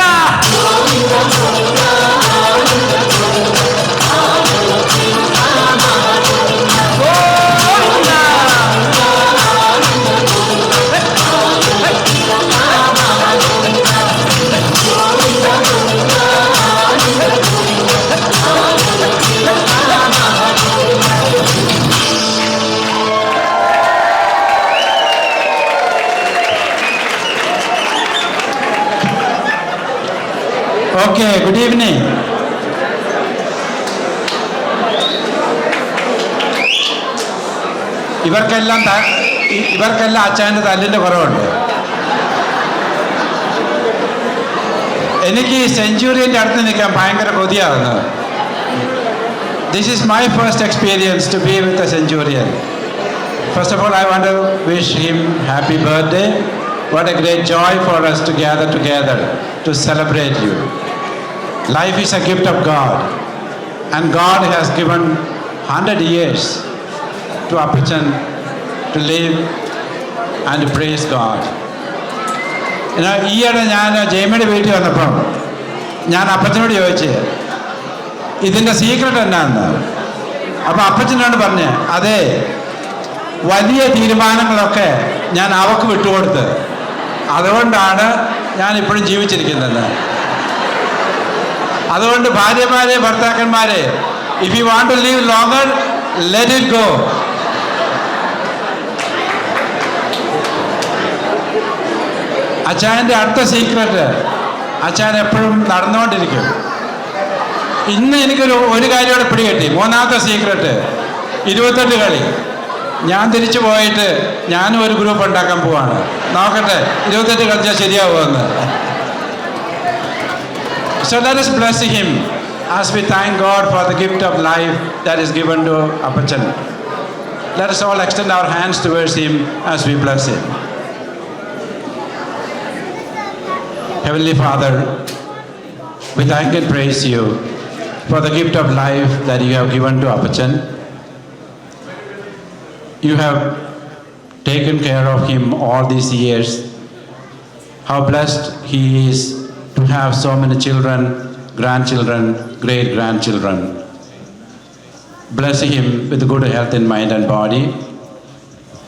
Okay, good evening. ഇവർക്കെല്ലാം അച്ഛൻ്റെ തല്ലിൻ്റെ കുറവുണ്ട്. എനിക്ക് സെഞ്ചുറിയൻ്റെ അടുത്ത് നിൽക്കാൻ ഭയങ്കര കൊതിയാവുന്നത്. This is my first experience to be with a centurion. First of all, I want to wish him happy birthday. What a great joy for us to gather together to celebrate you. Life is a gift of God, and God has given 100 years to Appachan to live and to praise God. ഈയിടെ ഞാൻ ജയമയുടെ വീട്ടിൽ വന്നപ്പം ഞാൻ അപ്പച്ചനോട് ചോദിച്ച് ഇതിൻ്റെ secret എന്നാന്ന്. അപ്പോൾ അപ്പച്ചനോട് പറഞ്ഞ് അതെ, വലിയ തീരുമാനങ്ങളൊക്കെ ഞാൻ അവക്ക് വിട്ടുകൊടുത്ത്, അതുകൊണ്ടാണ് ഞാൻ ഇപ്പോഴും ജീവിച്ചിരിക്കുന്നത്. അതുകൊണ്ട് ഭാര്യമാരെ, ഭർത്താക്കന്മാരെ, if you want to live longer, let it go. അച്ചായൻ്റെ അടുത്ത സീക്രട്ട്, അച്ചായൻ എപ്പോഴും നടന്നുകൊണ്ടിരിക്കും. ഇന്ന് ഒരു കാര്യം കൂടെ പിടികെട്ടി. മൂന്നാമത്തെ സീക്രട്ട്, 28 കളി. ഞാൻ തിരിച്ചു പോയിട്ട് ഞാനും ഒരു ഗ്രൂപ്പ് ഉണ്ടാക്കാൻ പോവാണ്. നോക്കട്ടെ 28 കളിച്ചാൽ ശരിയാവുമെന്ന്. So let us bless him as we thank God for the gift of life that is given to Appachan. Let us all extend our hands towards him as we bless him. Heavenly Father, we thank and praise you for the gift of life that you have given to Appachan. You have taken care of him all these years. How blessed he is to have so many children, grandchildren, great-grandchildren. Bless him with good health in mind and body,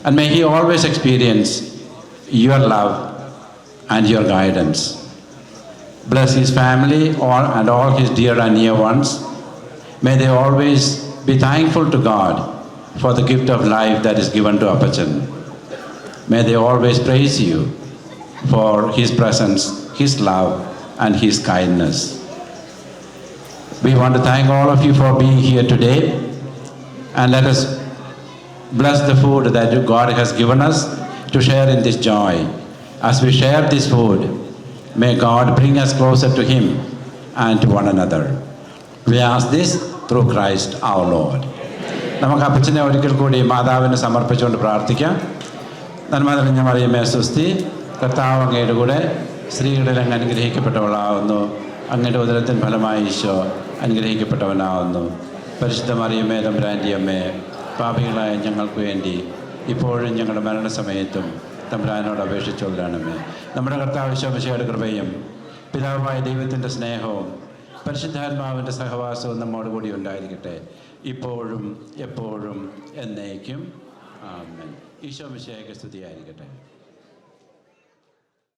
and may he always experience your love and your guidance. Bless his family and all his dear and near ones. May they always be thankful to God for the gift of life that is given to Appachan. May they always praise you for his presence, his love, and his kindness. We want to thank all of you for being here today, and let us bless the food that God has given us to share in this joy. As we share this food, may God bring us closer to him and to one another. We ask this through Christ our Lord. നമുക്ക് അപ്പച്ചനെ ഒരിക്കൽ കൂടി മാതാവിനെ സമർപ്പിച്ചുകൊണ്ട് പ്രാർത്ഥിക്കാം. നന്മ നിറഞ്ഞ മറിയമേ സ്വസ്തി, കർത്താവ് അങ്ങയുടെ കൂടെ സ്ത്രീകളിൽ അങ്ങ് അനുഗ്രഹിക്കപ്പെട്ടവളാവുന്നു. അങ്ങയുടെ ഉദരത്തിൻ ഫലമായി ഈശോ അനുഗ്രഹിക്കപ്പെട്ടവനാവുന്നു. പരിശുദ്ധ മറിയമേ തമ്പുരാൻ്റെ അമ്മേ, പാപികളായ ഞങ്ങൾക്ക് വേണ്ടി ഇപ്പോഴും ഞങ്ങളുടെ മരണസമയത്തും തമ്പുരാനോട് അപേക്ഷിച്ചുകൊള്ളണമേ. നമ്മുടെ കർത്താവ് ഈശോ മിശിഹായുടെ കൃപയും പിതാവായ ദൈവത്തിൻ്റെ സ്നേഹവും പരിശുദ്ധാത്മാവിൻ്റെ സഹവാസവും നമ്മോടുകൂടി ഉണ്ടായിരിക്കട്ടെ, ഇപ്പോഴും എപ്പോഴും എന്നേക്കും. ആമേൻ. ഈശോ മിശിഹായ്ക്ക് സ്തുതിയായിരിക്കട്ടെ.